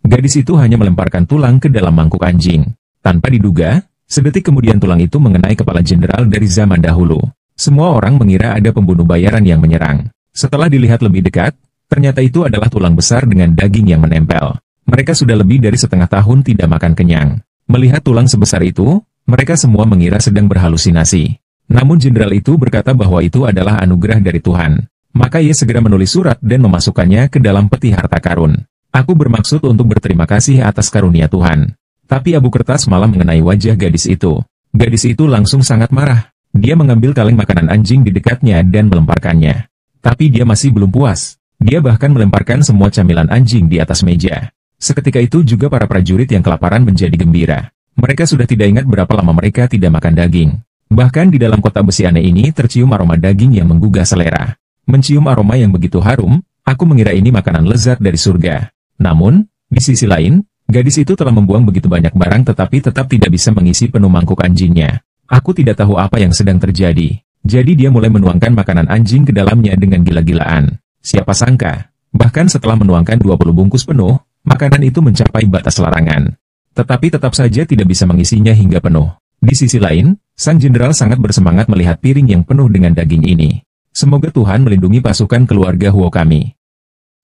Gadis itu hanya melemparkan tulang ke dalam mangkuk anjing. Tanpa diduga, sedetik kemudian tulang itu mengenai kepala jenderal dari zaman dahulu. Semua orang mengira ada pembunuh bayaran yang menyerang. Setelah dilihat lebih dekat, ternyata itu adalah tulang besar dengan daging yang menempel. Mereka sudah lebih dari setengah tahun tidak makan kenyang. Melihat tulang sebesar itu, mereka semua mengira sedang berhalusinasi. Namun jenderal itu berkata bahwa itu adalah anugerah dari Tuhan. Maka ia segera menulis surat dan memasukkannya ke dalam peti harta karun. Aku bermaksud untuk berterima kasih atas karunia Tuhan. Tapi abu kertas malah mengenai wajah gadis itu. Gadis itu langsung sangat marah. Dia mengambil kaleng makanan anjing di dekatnya dan melemparkannya. Tapi dia masih belum puas. Dia bahkan melemparkan semua camilan anjing di atas meja. Seketika itu juga para prajurit yang kelaparan menjadi gembira. Mereka sudah tidak ingat berapa lama mereka tidak makan daging. Bahkan di dalam kotak besi aneh ini tercium aroma daging yang menggugah selera. Mencium aroma yang begitu harum, aku mengira ini makanan lezat dari surga. Namun, di sisi lain, gadis itu telah membuang begitu banyak barang tetapi tetap tidak bisa mengisi penuh mangkuk anjingnya. Aku tidak tahu apa yang sedang terjadi. Jadi dia mulai menuangkan makanan anjing ke dalamnya dengan gila-gilaan. Siapa sangka, bahkan setelah menuangkan 20 bungkus penuh, makanan itu mencapai batas larangan. Tetapi tetap saja tidak bisa mengisinya hingga penuh. Di sisi lain, sang jenderal sangat bersemangat melihat piring yang penuh dengan daging ini. Semoga Tuhan melindungi pasukan keluarga Huo kami.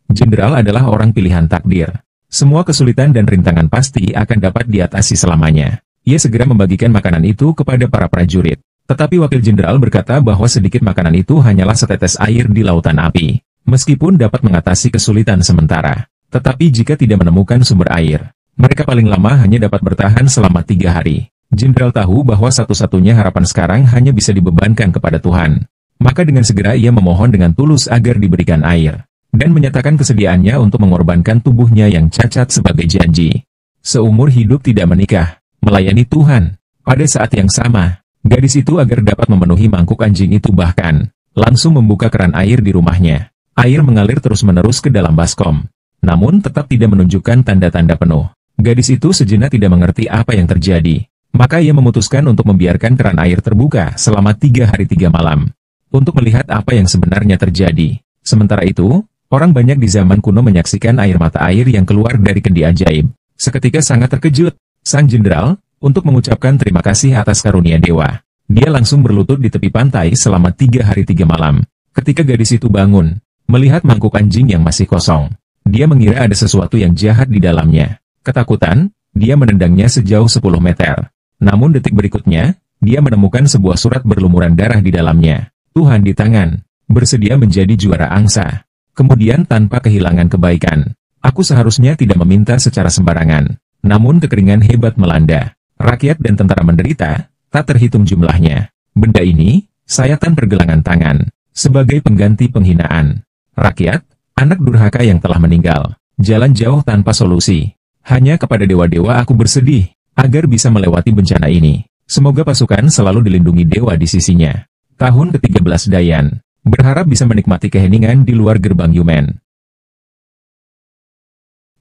Jenderal adalah orang pilihan takdir. Semua kesulitan dan rintangan pasti akan dapat diatasi selamanya. Ia segera membagikan makanan itu kepada para prajurit. Tetapi wakil jenderal berkata bahwa sedikit makanan itu hanyalah setetes air di lautan api. Meskipun dapat mengatasi kesulitan sementara. Tetapi jika tidak menemukan sumber air, mereka paling lama hanya dapat bertahan selama 3 hari. Jenderal tahu bahwa satu-satunya harapan sekarang hanya bisa dibebankan kepada Tuhan. Maka dengan segera ia memohon dengan tulus agar diberikan air. Dan menyatakan kesediaannya untuk mengorbankan tubuhnya yang cacat sebagai janji. Seumur hidup tidak menikah, melayani Tuhan. Pada saat yang sama, gadis itu agar dapat memenuhi mangkuk anjing itu bahkan, langsung membuka keran air di rumahnya. Air mengalir terus-menerus ke dalam baskom. Namun tetap tidak menunjukkan tanda-tanda penuh. Gadis itu sejenak tidak mengerti apa yang terjadi. Maka ia memutuskan untuk membiarkan keran air terbuka selama 3 hari 3 malam. Untuk melihat apa yang sebenarnya terjadi. Sementara itu, orang banyak di zaman kuno menyaksikan air mata air yang keluar dari kendi ajaib. Seketika sangat terkejut, sang jenderal, untuk mengucapkan terima kasih atas karunia dewa. Dia langsung berlutut di tepi pantai selama 3 hari 3 malam. Ketika gadis itu bangun, melihat mangkuk anjing yang masih kosong. Dia mengira ada sesuatu yang jahat di dalamnya. Ketakutan, dia menendangnya sejauh 10 meter. Namun detik berikutnya, dia menemukan sebuah surat berlumuran darah di dalamnya. Tuhan di tangan, bersedia menjadi juara angsa. Kemudian tanpa kehilangan kebaikan, aku seharusnya tidak meminta secara sembarangan. Namun kekeringan hebat melanda. Rakyat dan tentara menderita, tak terhitung jumlahnya. Benda ini, sayatan pergelangan tangan, sebagai pengganti penghinaan. Rakyat, anak durhaka yang telah meninggal, jalan jauh tanpa solusi. Hanya kepada dewa-dewa aku bersedih, agar bisa melewati bencana ini. Semoga pasukan selalu dilindungi dewa di sisinya. Tahun ke-13 Dayan, berharap bisa menikmati keheningan di luar gerbang Yumen.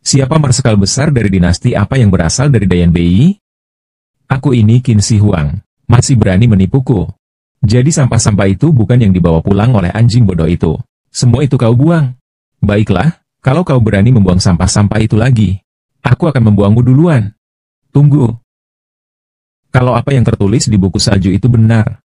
Siapa marsekal besar dari dinasti apa yang berasal dari Dayan Bei? Aku ini Qin Shi Huang, masih berani menipuku. Jadi sampah-sampah itu bukan yang dibawa pulang oleh anjing bodoh itu. Semua itu kau buang. Baiklah, kalau kau berani membuang sampah-sampah itu lagi, aku akan membuangmu duluan. Tunggu. Kalau apa yang tertulis di buku salju itu benar,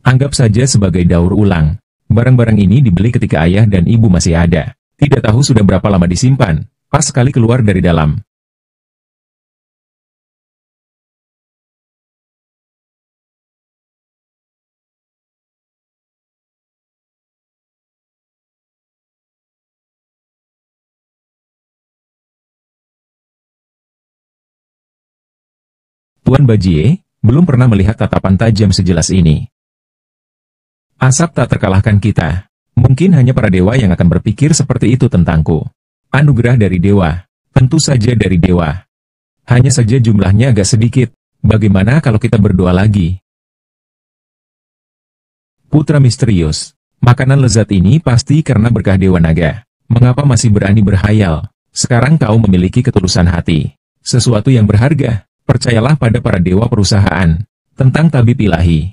anggap saja sebagai daur ulang. Barang-barang ini dibeli ketika ayah dan ibu masih ada. Tidak tahu sudah berapa lama disimpan, pas sekali keluar dari dalam. Tuan Bajie, belum pernah melihat tatapan tajam sejelas ini. Asap tak terkalahkan kita. Mungkin hanya para dewa yang akan berpikir seperti itu tentangku. Anugerah dari dewa. Tentu saja dari dewa. Hanya saja jumlahnya agak sedikit. Bagaimana kalau kita berdoa lagi? Putra misterius. Makanan lezat ini pasti karena berkah Dewa Naga. Mengapa masih berani berhayal? Sekarang kau memiliki ketulusan hati. Sesuatu yang berharga. Percayalah pada para dewa perusahaan tentang tabib ilahi.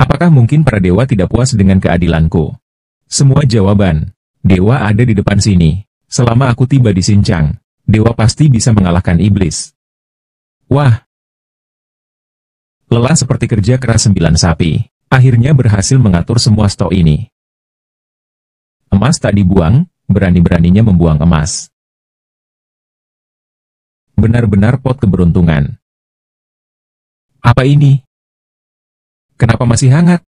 Apakah mungkin para dewa tidak puas dengan keadilanku? Semua jawaban, dewa ada di depan sini. Selama aku tiba di Sincang, dewa pasti bisa mengalahkan iblis. Wah! Lelah seperti kerja keras 9 sapi, akhirnya berhasil mengatur semua stok ini. Emas tak dibuang, berani-beraninya membuang emas. Benar-benar pot keberuntungan. Apa ini? Kenapa masih hangat?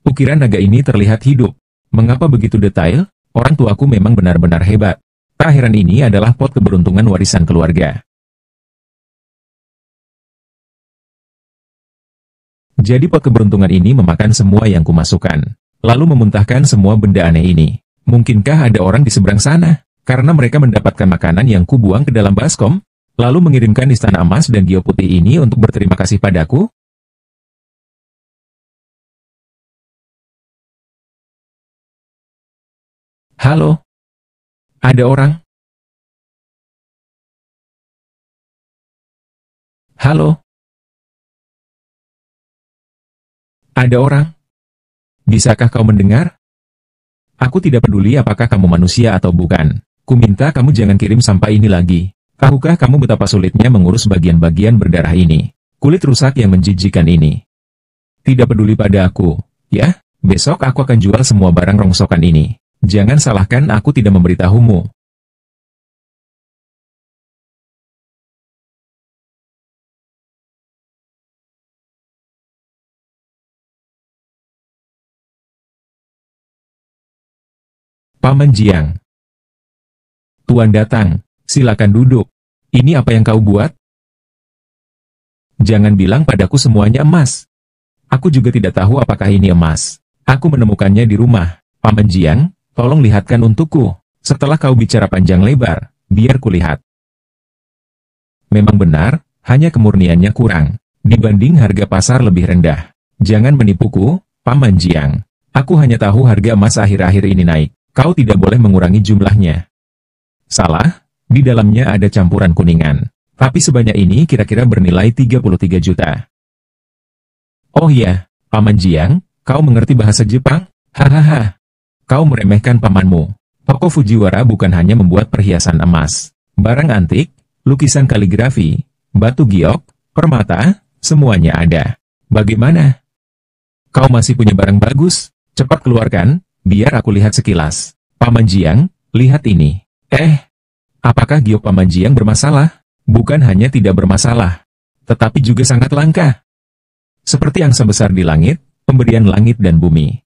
Ukiran naga ini terlihat hidup. Mengapa begitu detail? Orang tuaku memang benar-benar hebat. Tak heran ini adalah pot keberuntungan warisan keluarga. Jadi pot keberuntungan ini memakan semua yang kumasukkan, lalu memuntahkan semua benda aneh ini. Mungkinkah ada orang di seberang sana? Karena mereka mendapatkan makanan yang kubuang ke dalam baskom, lalu mengirimkan istana emas dan Gio putih ini untuk berterima kasih padaku? Halo? Ada orang? Halo? Ada orang? Bisakah kau mendengar? Aku tidak peduli apakah kamu manusia atau bukan. Ku minta kamu jangan kirim sampah ini lagi. Tahukah kamu betapa sulitnya mengurus bagian-bagian berdarah ini? Kulit rusak yang menjijikan ini. Tidak peduli pada aku, ya? Besok aku akan jual semua barang rongsokan ini. Jangan salahkan aku tidak memberitahumu. Paman Jiang. Tuan datang, silakan duduk. Ini apa yang kau buat? Jangan bilang padaku semuanya emas. Aku juga tidak tahu apakah ini emas. Aku menemukannya di rumah. Paman Jiang, tolong lihatkan untukku. Setelah kau bicara panjang lebar, biar kulihat. Memang benar, hanya kemurniannya kurang. Dibanding harga pasar lebih rendah. Jangan menipuku, Paman Jiang. Aku hanya tahu harga emas akhir-akhir ini naik. Kau tidak boleh mengurangi jumlahnya. Salah, di dalamnya ada campuran kuningan. Tapi sebanyak ini kira-kira bernilai 33 juta. Oh iya, Paman Jiang, kau mengerti bahasa Jepang? Hahaha. Kau meremehkan pamanmu. Toko Fujiwara bukan hanya membuat perhiasan emas, barang antik, lukisan kaligrafi, batu giok, permata, semuanya ada. Bagaimana? Kau masih punya barang bagus? Cepat keluarkan, biar aku lihat sekilas. Paman Jiang, lihat ini. Apakah giok Paman Jiang bermasalah? Bukan hanya tidak bermasalah, tetapi juga sangat langka. Seperti angsa besar di langit, pemberian langit dan bumi.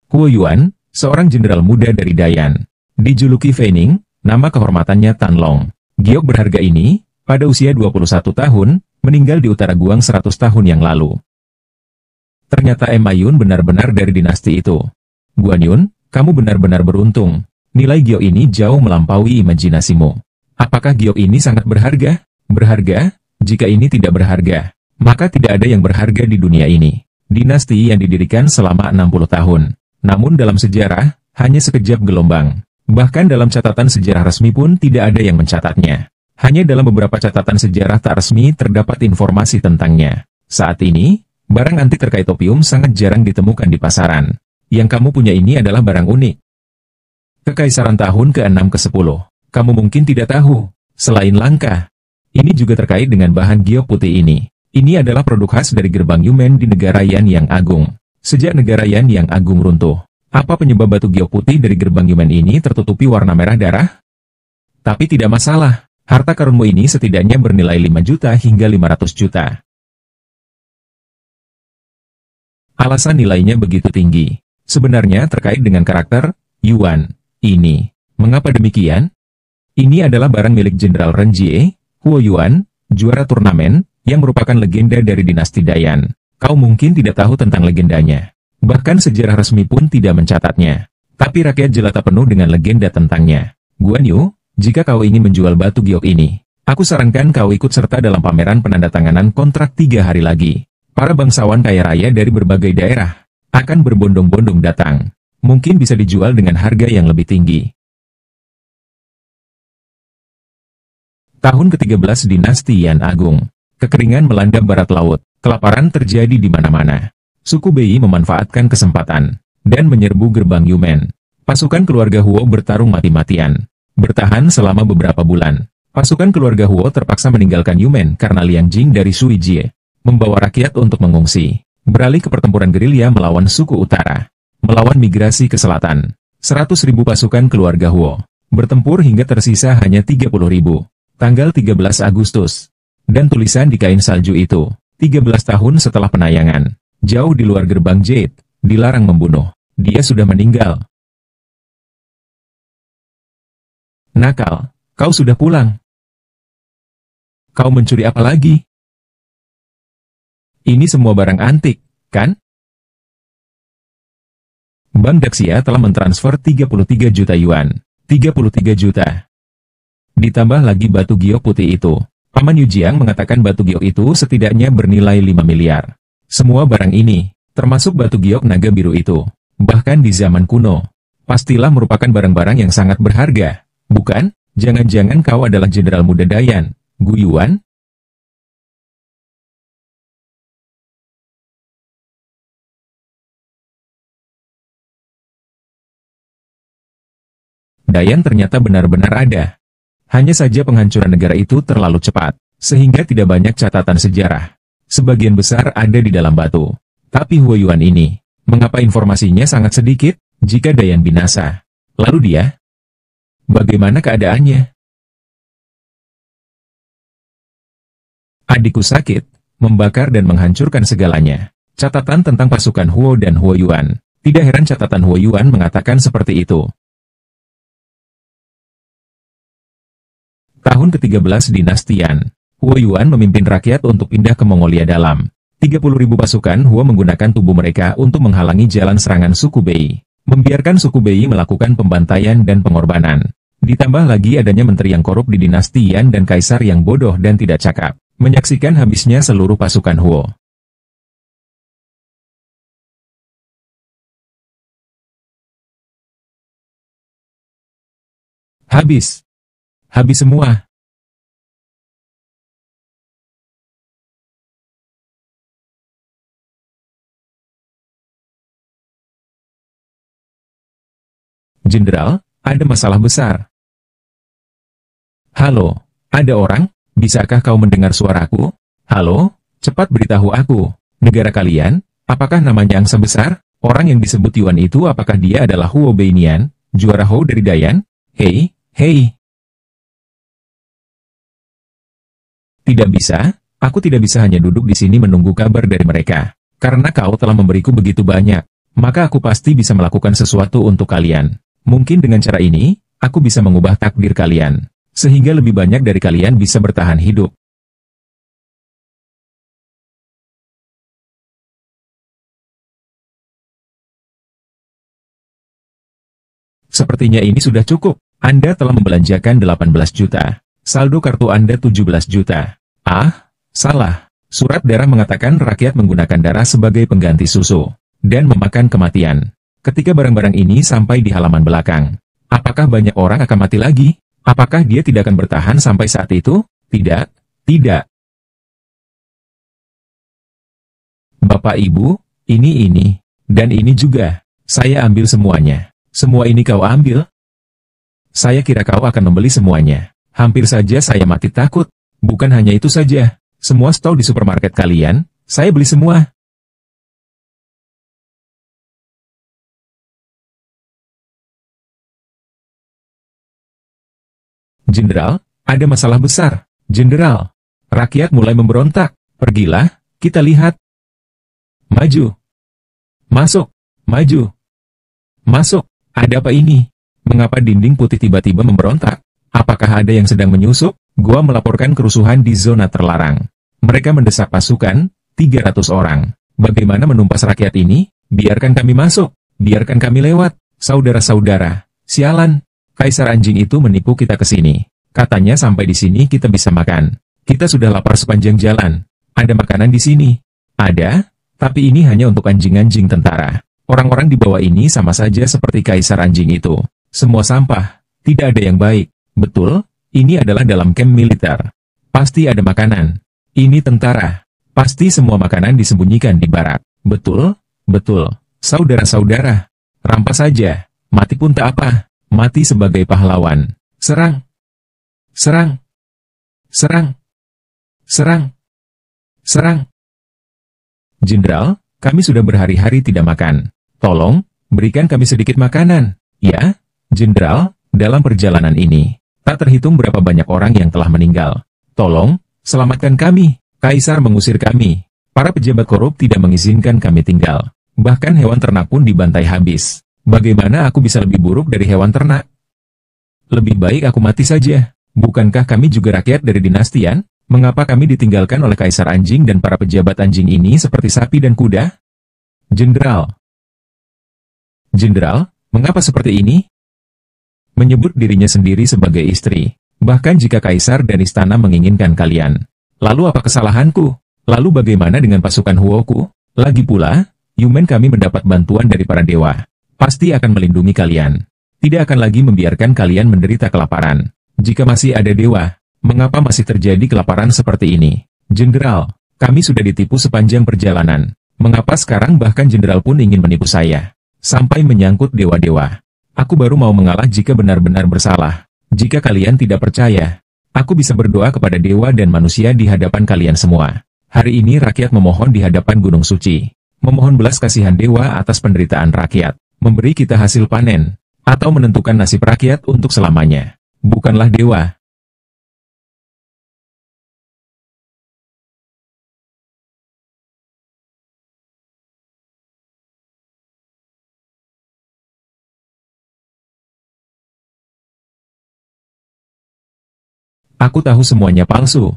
Kuo Yuan, seorang jenderal muda dari Dayan. Dijuluki Fening, nama kehormatannya Tan Long. Giok berharga ini, pada usia 21 tahun, meninggal di utara Guang 100 tahun yang lalu. Ternyata Emayun benar-benar dari dinasti itu. Guan Yun, kamu benar-benar beruntung. Nilai giok ini jauh melampaui imajinasimu. Apakah giok ini sangat berharga? Berharga? Jika ini tidak berharga, maka tidak ada yang berharga di dunia ini. Dinasti yang didirikan selama 60 tahun. Namun dalam sejarah, hanya sekejap gelombang. Bahkan dalam catatan sejarah resmi pun tidak ada yang mencatatnya. Hanya dalam beberapa catatan sejarah tak resmi terdapat informasi tentangnya. Saat ini, barang antik terkait opium sangat jarang ditemukan di pasaran. Yang kamu punya ini adalah barang unik. Kekaisaran tahun ke-6 ke-10. Kamu mungkin tidak tahu. Selain langka, ini juga terkait dengan bahan giok putih ini. Ini adalah produk khas dari gerbang Yumen di negara Yan yang agung. Sejak negara Yan yang agung runtuh, apa penyebab batu giok putih dari gerbang Yumen ini tertutupi warna merah darah? Tapi tidak masalah. Harta karunmu ini setidaknya bernilai 5 juta hingga 500 juta. Alasan nilainya begitu tinggi. Sebenarnya terkait dengan karakter Yuan ini. Mengapa demikian? Ini adalah barang milik Jenderal Ren Jie, Huo Yuan, juara turnamen, yang merupakan legenda dari dinasti Dayan. Kau mungkin tidak tahu tentang legendanya. Bahkan sejarah resmi pun tidak mencatatnya. Tapi rakyat jelata penuh dengan legenda tentangnya. Guan Yu, jika kau ingin menjual batu giok ini, aku sarankan kau ikut serta dalam pameran penandatanganan kontrak 3 hari lagi. Para bangsawan kaya raya dari berbagai daerah akan berbondong-bondong datang. Mungkin bisa dijual dengan harga yang lebih tinggi. Tahun ke-13 Dinasti Yan Agung. Kekeringan melanda barat laut, kelaparan terjadi di mana-mana. Suku Bei memanfaatkan kesempatan dan menyerbu gerbang Yumen. Pasukan keluarga Huo bertarung mati-matian. Bertahan selama beberapa bulan. Pasukan keluarga Huo terpaksa meninggalkan Yumen karena Liang Jing dari Sui Jie membawa rakyat untuk mengungsi, beralih ke pertempuran gerilya melawan suku utara, melawan migrasi ke selatan. 100.000 pasukan keluarga Huo bertempur hingga tersisa hanya 30.000. Tanggal 13 Agustus. Dan tulisan di kain salju itu, 13 tahun setelah penayangan, jauh di luar gerbang Jade, dilarang membunuh. Dia sudah meninggal. Nakal, kau sudah pulang. Kau mencuri apa lagi? Ini semua barang antik, kan? Bank Daxia telah mentransfer 33 juta yuan. 33 juta. Ditambah lagi batu giok putih itu. Paman Yu Jiang mengatakan batu giok itu setidaknya bernilai 5 miliar. Semua barang ini, termasuk batu giok naga biru itu, bahkan di zaman kuno, pastilah merupakan barang-barang yang sangat berharga, bukan? Jangan-jangan kau adalah jenderal muda Dayan, Gu Yuan? Dayan ternyata benar-benar ada. Hanya saja penghancuran negara itu terlalu cepat, sehingga tidak banyak catatan sejarah. Sebagian besar ada di dalam batu. Tapi Huo Yuan ini, mengapa informasinya sangat sedikit? Jika Dayan binasa, lalu dia? Bagaimana keadaannya? Adikku sakit, membakar dan menghancurkan segalanya. Catatan tentang pasukan Huo dan Huo Yuan. Tidak heran catatan Huo Yuan mengatakan seperti itu. Tahun ke-13 Dinasti Yan, Huo Yuan memimpin rakyat untuk pindah ke Mongolia Dalam. 30.000 pasukan Huo menggunakan tubuh mereka untuk menghalangi jalan serangan suku Bei, membiarkan suku Bei melakukan pembantaian dan pengorbanan. Ditambah lagi adanya menteri yang korup di Dinasti Yan dan kaisar yang bodoh dan tidak cakap, menyaksikan habisnya seluruh pasukan Huo. Habis. Habis semua. Jenderal, ada masalah besar. Halo, ada orang? Bisakah kau mendengar suaraku? Halo, cepat beritahu aku. Negara kalian, apakah namanya angsa besar? Orang yang disebut Yuan itu apakah dia adalah Huo Beinian, juara Hou dari Dayan? Hei, hei. Tidak bisa, aku tidak bisa hanya duduk di sini menunggu kabar dari mereka. Karena kau telah memberiku begitu banyak, maka aku pasti bisa melakukan sesuatu untuk kalian. Mungkin dengan cara ini, aku bisa mengubah takdir kalian, sehingga lebih banyak dari kalian bisa bertahan hidup. Sepertinya ini sudah cukup. Anda telah membelanjakan 18 juta. Saldo kartu Anda 17 juta. Ah, salah. Surat darah mengatakan rakyat menggunakan darah sebagai pengganti susu, dan memakan kematian. Ketika barang-barang ini sampai di halaman belakang, apakah banyak orang akan mati lagi? Apakah dia tidak akan bertahan sampai saat itu? Tidak, tidak. Bapak Ibu, ini, dan ini juga. Saya ambil semuanya. Semua ini kau ambil? Saya kira kau akan membeli semuanya. Hampir saja saya mati takut. Bukan hanya itu saja. Semua stol di supermarket kalian, saya beli semua. Jenderal, ada masalah besar. Jenderal, rakyat mulai memberontak. Pergilah, kita lihat. Maju. Masuk. Maju. Masuk. Ada apa ini? Mengapa dinding putih tiba-tiba memberontak? Apakah ada yang sedang menyusup? Gua melaporkan kerusuhan di zona terlarang. Mereka mendesak pasukan, 300 orang. Bagaimana menumpas rakyat ini? Biarkan kami masuk. Biarkan kami lewat. Saudara-saudara, sialan. Kaisar anjing itu menipu kita ke sini. Katanya sampai di sini kita bisa makan. Kita sudah lapar sepanjang jalan. Ada makanan di sini. Ada, tapi ini hanya untuk anjing-anjing tentara. Orang-orang di bawah ini sama saja seperti kaisar anjing itu. Semua sampah. Tidak ada yang baik. Betul, ini adalah dalam kamp militer. Pasti ada makanan. Ini tentara. Pasti semua makanan disembunyikan di barak. Betul, betul. Saudara-saudara, rampas saja. Mati pun tak apa. Mati sebagai pahlawan. Serang. Serang. Serang. Serang. Serang. Jenderal, kami sudah berhari-hari tidak makan. Tolong, berikan kami sedikit makanan. Ya, Jenderal, dalam perjalanan ini, tak terhitung berapa banyak orang yang telah meninggal. Tolong, selamatkan kami. Kaisar mengusir kami. Para pejabat korup tidak mengizinkan kami tinggal. Bahkan hewan ternak pun dibantai habis. Bagaimana aku bisa lebih buruk dari hewan ternak? Lebih baik aku mati saja. Bukankah kami juga rakyat dari dinastian? Mengapa kami ditinggalkan oleh kaisar anjing dan para pejabat anjing ini seperti sapi dan kuda? Jenderal. Jenderal, mengapa seperti ini? Menyebut dirinya sendiri sebagai istri. Bahkan jika kaisar dan istana menginginkan kalian. Lalu apa kesalahanku? Lalu bagaimana dengan pasukan Huoku? Lagi pula, Yumen kami mendapat bantuan dari para dewa. Pasti akan melindungi kalian. Tidak akan lagi membiarkan kalian menderita kelaparan. Jika masih ada dewa, mengapa masih terjadi kelaparan seperti ini? Jenderal, kami sudah ditipu sepanjang perjalanan. Mengapa sekarang bahkan jenderal pun ingin menipu saya? Sampai menyangkut dewa-dewa. Aku baru mau mengalah jika benar-benar bersalah. Jika kalian tidak percaya, aku bisa berdoa kepada dewa dan manusia di hadapan kalian semua. Hari ini rakyat memohon di hadapan Gunung Suci. Memohon belas kasihan dewa atas penderitaan rakyat. Memberi kita hasil panen. Atau menentukan nasib rakyat untuk selamanya. Bukanlah dewa. Aku tahu semuanya palsu.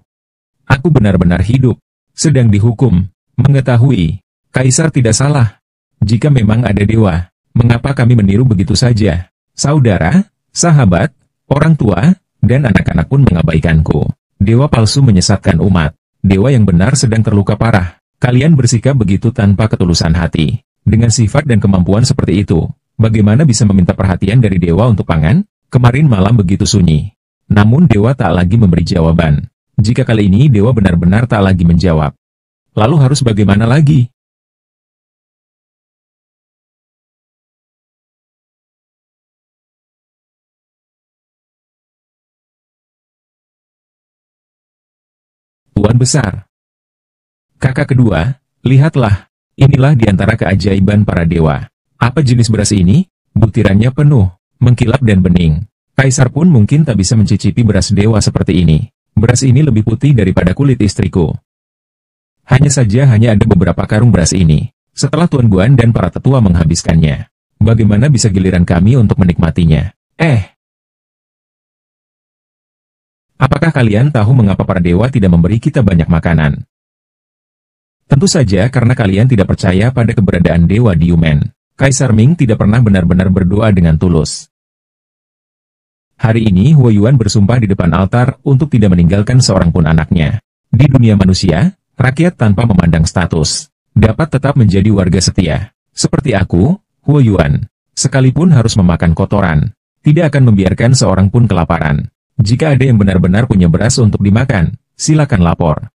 Aku benar-benar hidup, sedang dihukum, mengetahui, Kaisar tidak salah. Jika memang ada dewa, mengapa kami meniru begitu saja? Saudara, sahabat, orang tua, dan anak-anak pun mengabaikanku. Dewa palsu menyesatkan umat. Dewa yang benar sedang terluka parah. Kalian bersikap begitu tanpa ketulusan hati. Dengan sifat dan kemampuan seperti itu, bagaimana bisa meminta perhatian dari dewa untuk pangan? Kemarin malam begitu sunyi. Namun dewa tak lagi memberi jawaban. Jika kali ini dewa benar-benar tak lagi menjawab, lalu harus bagaimana lagi? Tuan Besar. Kakak kedua, lihatlah. Inilah di antara keajaiban para dewa. Apa jenis beras ini? Butirannya penuh, mengkilap dan bening. Kaisar pun mungkin tak bisa mencicipi beras dewa seperti ini. Beras ini lebih putih daripada kulit istriku. Hanya saja hanya ada beberapa karung beras ini. Setelah Tuan Guan dan para tetua menghabiskannya, bagaimana bisa giliran kami untuk menikmatinya? Apakah kalian tahu mengapa para dewa tidak memberi kita banyak makanan? Tentu saja karena kalian tidak percaya pada keberadaan dewa di Yumen. Kaisar Ming tidak pernah benar-benar berdoa dengan tulus. Hari ini Huo Yuan bersumpah di depan altar untuk tidak meninggalkan seorang pun anaknya. Di dunia manusia, rakyat tanpa memandang status, dapat tetap menjadi warga setia. Seperti aku, Huo Yuan, sekalipun harus memakan kotoran, tidak akan membiarkan seorang pun kelaparan. Jika ada yang benar-benar punya beras untuk dimakan, silakan lapor.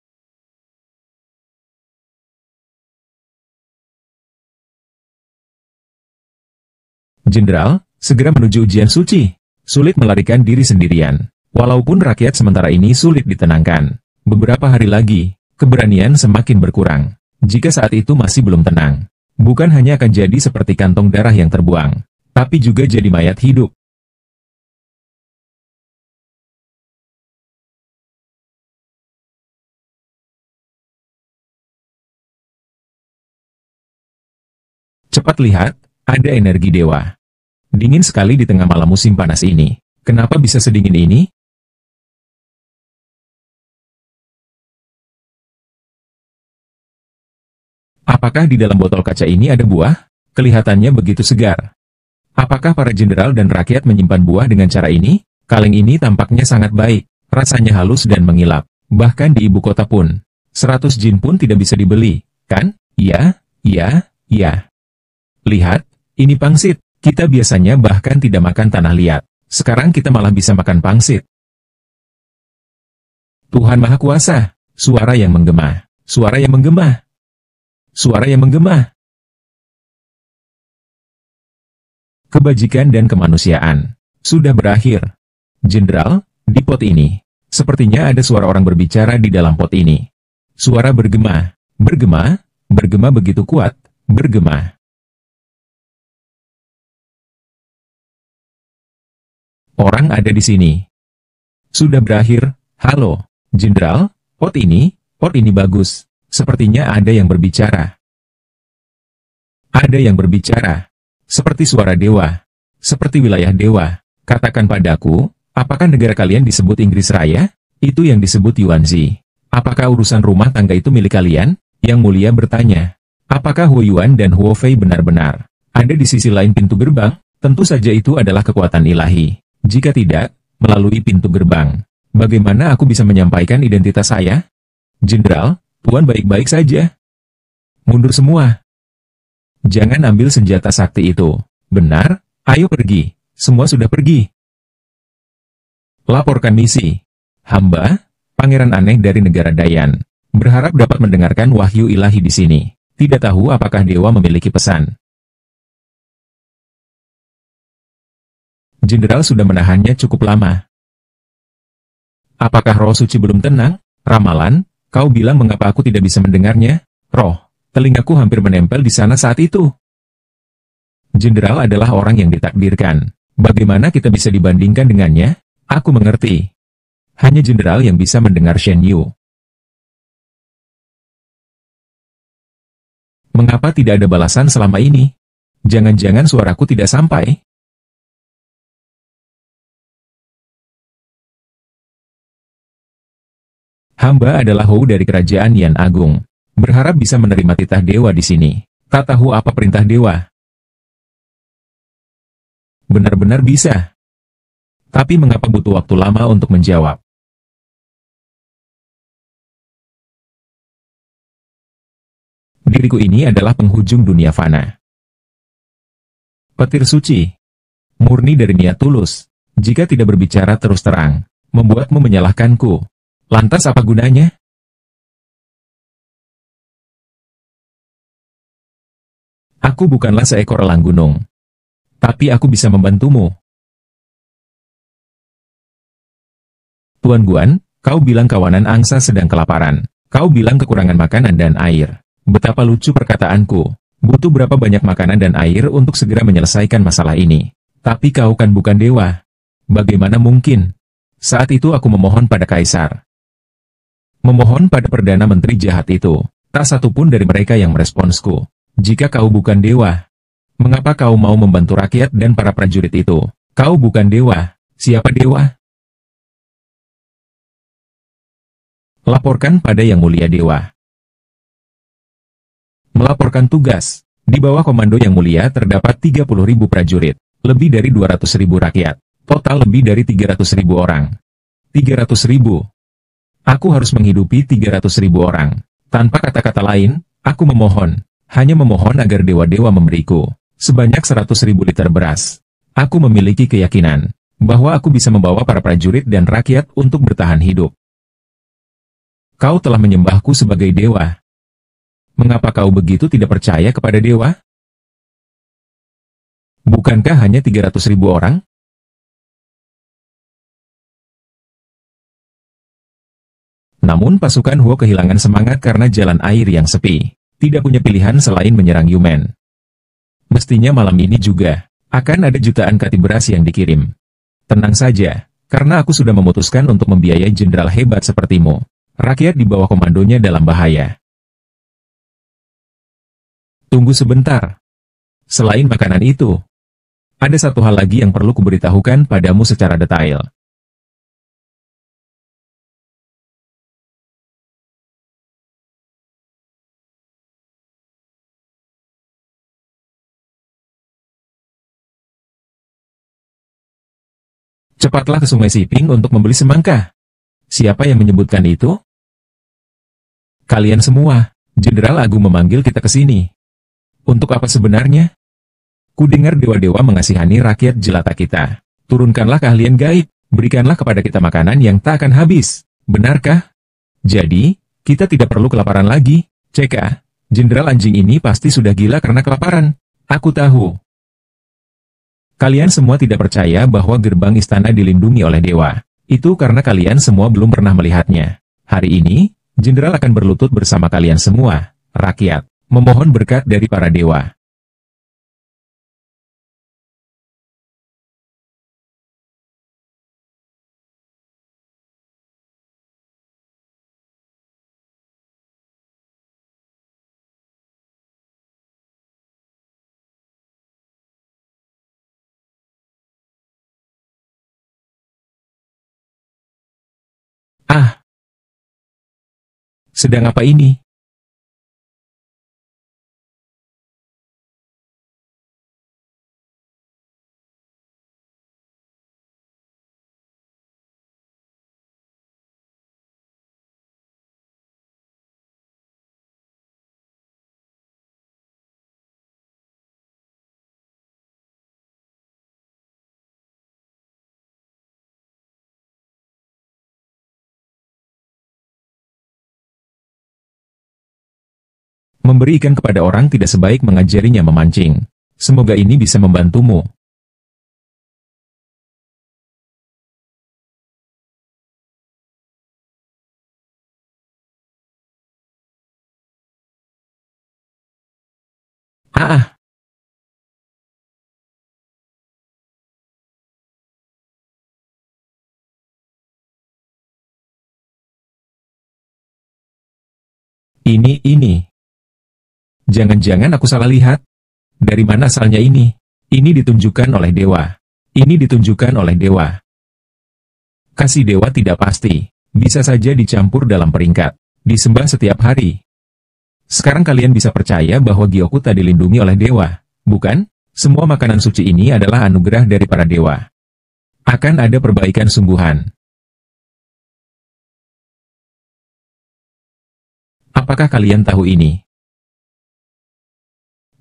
Jenderal, segera menuju ujian suci. Sulit melarikan diri sendirian. Walaupun rakyat sementara ini sulit ditenangkan. Beberapa hari lagi, keberanian semakin berkurang. Jika saat itu masih belum tenang, bukan hanya akan jadi seperti kantong darah yang terbuang, tapi juga jadi mayat hidup. Cepat lihat, ada energi dewa. Dingin sekali di tengah malam musim panas ini. Kenapa bisa sedingin ini? Apakah di dalam botol kaca ini ada buah? Kelihatannya begitu segar. Apakah para jenderal dan rakyat menyimpan buah dengan cara ini? Kaleng ini tampaknya sangat baik, rasanya halus dan mengilap. Bahkan di ibu kota pun, 100 jin pun tidak bisa dibeli, kan? Iya, iya, iya. Lihat, ini pangsit. Kita biasanya bahkan tidak makan tanah liat. Sekarang kita malah bisa makan pangsit. Tuhan Maha Kuasa. Suara yang menggema. Suara yang menggema. Suara yang menggema. Kebajikan dan kemanusiaan sudah berakhir. Jenderal, di pot ini, sepertinya ada suara orang berbicara di dalam pot ini. Suara bergema, bergema, bergema begitu kuat, bergema. Orang ada di sini. Sudah berakhir. Halo, Jenderal, pot ini bagus. Sepertinya ada yang berbicara. Ada yang berbicara. Seperti suara dewa. Seperti wilayah dewa. Katakan padaku, apakah negara kalian disebut Inggris Raya? Itu yang disebut Yuanzi. Apakah urusan rumah tangga itu milik kalian? Yang Mulia bertanya. Apakah Huo Yuan dan Huo Fei benar-benar ada di sisi lain pintu gerbang? Tentu saja itu adalah kekuatan ilahi. Jika tidak, melalui pintu gerbang, bagaimana aku bisa menyampaikan identitas saya? Jenderal, Tuan baik-baik saja. Mundur semua. Jangan ambil senjata sakti itu. Benar? Ayo pergi. Semua sudah pergi. Laporkan misi. Hamba, pangeran aneh dari negara Dayan, berharap dapat mendengarkan wahyu ilahi di sini. Tidak tahu apakah dewa memiliki pesan. Jenderal sudah menahannya cukup lama. Apakah roh suci belum tenang? Ramalan, kau bilang mengapa aku tidak bisa mendengarnya? Roh, telingaku hampir menempel di sana saat itu. Jenderal adalah orang yang ditakdirkan. Bagaimana kita bisa dibandingkan dengannya? Aku mengerti. Hanya jenderal yang bisa mendengar Shen Yu. Mengapa tidak ada balasan selama ini? Jangan-jangan suaraku tidak sampai? Hamba adalah Hou dari kerajaan Yan Agung. Berharap bisa menerima titah dewa di sini. Tak tahu apa perintah dewa. Benar-benar bisa. Tapi mengapa butuh waktu lama untuk menjawab? Diriku ini adalah penghujung dunia fana. Petir suci. Murni dari niat tulus. Jika tidak berbicara terus terang, membuatmu menyalahkanku. Lantas apa gunanya? Aku bukanlah seekor elang gunung. Tapi aku bisa membantumu. Tuan Guan, kau bilang kawanan angsa sedang kelaparan. Kau bilang kekurangan makanan dan air. Betapa lucu perkataanku. Butuh berapa banyak makanan dan air untuk segera menyelesaikan masalah ini. Tapi kau kan bukan dewa. Bagaimana mungkin? Saat itu aku memohon pada kaisar. Memohon pada Perdana Menteri jahat itu. Tak satu pun dari mereka yang meresponsku. Jika kau bukan dewa, mengapa kau mau membantu rakyat dan para prajurit itu? Kau bukan dewa. Siapa dewa? Laporkan pada Yang Mulia Dewa. Melaporkan tugas. Di bawah komando Yang Mulia terdapat 30.000 prajurit, lebih dari 200.000 rakyat, total lebih dari 300.000 orang. 300.000. Aku harus menghidupi 300.000 orang. Tanpa kata-kata lain, aku memohon, hanya memohon agar dewa-dewa memberiku sebanyak 100.000 liter beras. Aku memiliki keyakinan bahwa aku bisa membawa para prajurit dan rakyat untuk bertahan hidup. Kau telah menyembahku sebagai dewa. Mengapa kau begitu tidak percaya kepada dewa? Bukankah hanya 300.000 orang? Namun pasukan Huo kehilangan semangat karena jalan air yang sepi. Tidak punya pilihan selain menyerang Yumen. Mestinya malam ini juga akan ada jutaan kati beras yang dikirim. Tenang saja, karena aku sudah memutuskan untuk membiayai jenderal hebat sepertimu. Rakyat di bawah komandonya dalam bahaya. Tunggu sebentar. Selain makanan itu, ada satu hal lagi yang perlu kuberitahukan padamu secara detail. Cepatlah ke Sungai Siping untuk membeli semangka. Siapa yang menyebutkan itu? Kalian semua. Jenderal Agung memanggil kita ke sini. Untuk apa sebenarnya? Kudengar dewa-dewa mengasihani rakyat jelata kita. Turunkanlah keahlian gaib, berikanlah kepada kita makanan yang tak akan habis. Benarkah? Jadi, kita tidak perlu kelaparan lagi. CK, Jenderal anjing ini pasti sudah gila karena kelaparan. Aku tahu. Kalian semua tidak percaya bahwa gerbang istana dilindungi oleh dewa. Itu karena kalian semua belum pernah melihatnya. Hari ini, Jenderal akan berlutut bersama kalian semua, rakyat, memohon berkat dari para dewa. Ah, sedang apa ini? Memberi ikan kepada orang tidak sebaik mengajarinya memancing. Semoga ini bisa membantumu. Ah, ini. Jangan-jangan aku salah lihat. Dari mana asalnya ini? Ini ditunjukkan oleh dewa. Ini ditunjukkan oleh dewa. Kasih dewa tidak pasti. Bisa saja dicampur dalam peringkat. Disembah setiap hari. Sekarang kalian bisa percaya bahwa Gyokuta dilindungi oleh dewa. Bukan? Semua makanan suci ini adalah anugerah dari para dewa. Akan ada perbaikan sungguhan. Apakah kalian tahu ini?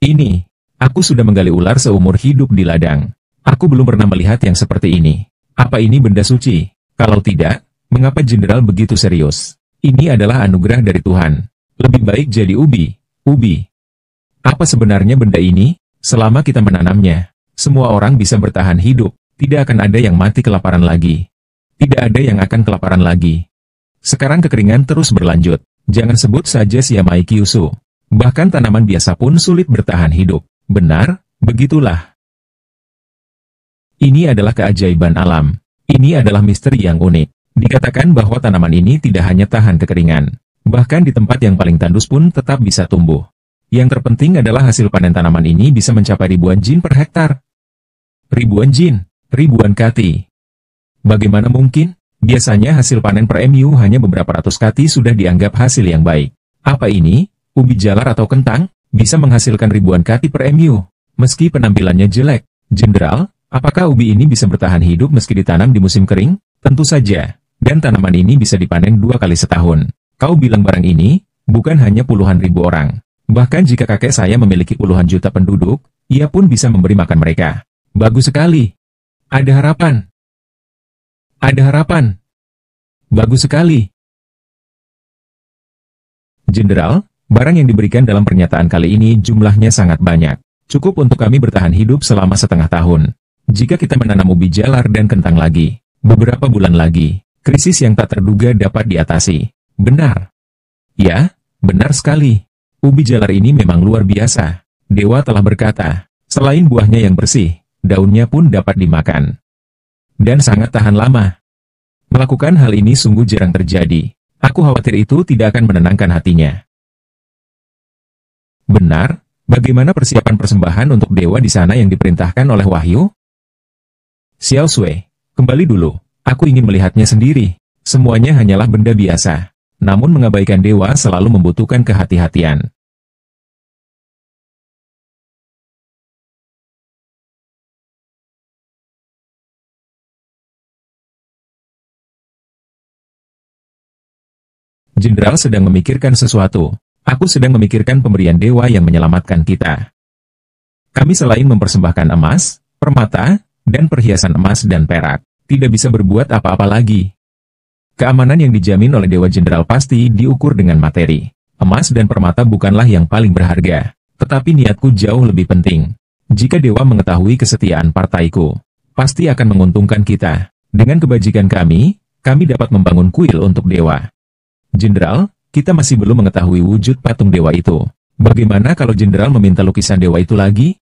Ini. Aku sudah menggali ular seumur hidup di ladang. Aku belum pernah melihat yang seperti ini. Apa ini benda suci? Kalau tidak, mengapa jenderal begitu serius? Ini adalah anugerah dari Tuhan. Lebih baik jadi ubi. Ubi. Apa sebenarnya benda ini? Selama kita menanamnya, semua orang bisa bertahan hidup. Tidak akan ada yang mati kelaparan lagi. Tidak ada yang akan kelaparan lagi. Sekarang kekeringan terus berlanjut. Jangan sebut saja siamai kyusu. Bahkan tanaman biasa pun sulit bertahan hidup. Benar, begitulah. Ini adalah keajaiban alam. Ini adalah misteri yang unik. Dikatakan bahwa tanaman ini tidak hanya tahan kekeringan. Bahkan di tempat yang paling tandus pun tetap bisa tumbuh. Yang terpenting adalah hasil panen tanaman ini bisa mencapai ribuan jin per hektar. Ribuan jin, ribuan kati. Bagaimana mungkin? Biasanya hasil panen per MU hanya beberapa ratus kati sudah dianggap hasil yang baik. Apa ini? Ubi jalar atau kentang? Bisa menghasilkan ribuan kati per MU. Meski penampilannya jelek. Jenderal, apakah ubi ini bisa bertahan hidup meski ditanam di musim kering? Tentu saja. Dan tanaman ini bisa dipanen 2 kali setahun. Kau bilang barang ini, bukan hanya puluhan ribu orang. Bahkan jika kakek saya memiliki puluhan juta penduduk, ia pun bisa memberi makan mereka. Bagus sekali. Ada harapan. Ada harapan. Bagus sekali. Jenderal, barang yang diberikan dalam pernyataan kali ini jumlahnya sangat banyak. Cukup untuk kami bertahan hidup selama setengah tahun. Jika kita menanam ubi jalar dan kentang lagi, beberapa bulan lagi, krisis yang tak terduga dapat diatasi. Benar. Ya, benar sekali. Ubi jalar ini memang luar biasa. Dewa telah berkata, selain buahnya yang bersih, daunnya pun dapat dimakan. Dan sangat tahan lama. Melakukan hal ini sungguh jarang terjadi. Aku khawatir itu tidak akan menenangkan hatinya. Benar, bagaimana persiapan persembahan untuk dewa di sana yang diperintahkan oleh Wahyu? Xiao Sui, kembali dulu. Aku ingin melihatnya sendiri. Semuanya hanyalah benda biasa. Namun mengabaikan dewa selalu membutuhkan kehati-hatian. Jenderal sedang memikirkan sesuatu. Aku sedang memikirkan pemberian dewa yang menyelamatkan kita. Kami selain mempersembahkan emas, permata, dan perhiasan emas dan perak, tidak bisa berbuat apa-apa lagi. Keamanan yang dijamin oleh Dewa Jenderal pasti diukur dengan materi. Emas dan permata bukanlah yang paling berharga, tetapi niatku jauh lebih penting. Jika Dewa mengetahui kesetiaan partaiku, pasti akan menguntungkan kita. Dengan kebajikan kami dapat membangun kuil untuk Dewa. Jenderal, kita masih belum mengetahui wujud patung Dewa itu. Bagaimana kalau Jenderal meminta lukisan Dewa itu lagi?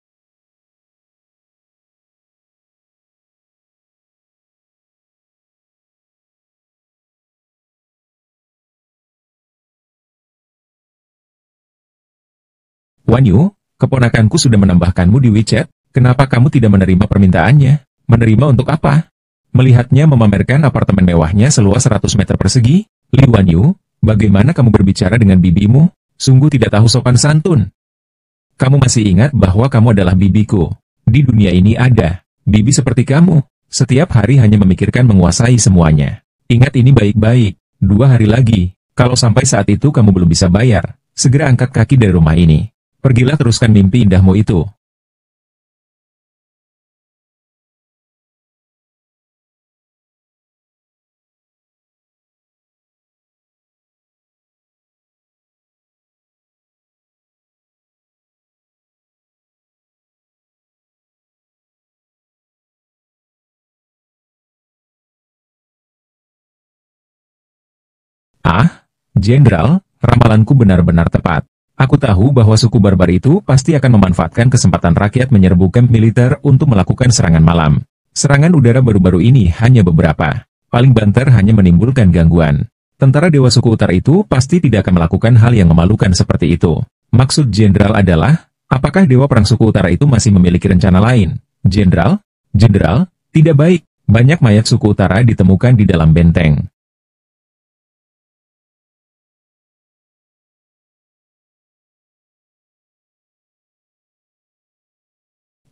Wanyu, keponakanku sudah menambahkanmu di WeChat, kenapa kamu tidak menerima permintaannya? Menerima untuk apa? Melihatnya memamerkan apartemen mewahnya seluas 100 meter persegi? Li Wanyu, bagaimana kamu berbicara dengan bibimu? Sungguh tidak tahu sopan santun. Kamu masih ingat bahwa kamu adalah bibiku. Di dunia ini ada bibi seperti kamu, setiap hari hanya memikirkan menguasai semuanya. Ingat ini baik-baik, 2 hari lagi, kalau sampai saat itu kamu belum bisa bayar, segera angkat kaki dari rumah ini. Pergilah teruskan mimpi indahmu itu. Ah, Jenderal, ramalanku benar-benar tepat. Aku tahu bahwa suku barbar itu pasti akan memanfaatkan kesempatan rakyat menyerbu kamp militer untuk melakukan serangan malam. Serangan udara baru-baru ini hanya beberapa. Paling banter hanya menimbulkan gangguan. Tentara Dewa Suku Utara itu pasti tidak akan melakukan hal yang memalukan seperti itu. Maksud Jenderal adalah, apakah Dewa Perang Suku Utara itu masih memiliki rencana lain? Jenderal? Jenderal, tidak baik. Banyak mayat suku utara ditemukan di dalam benteng.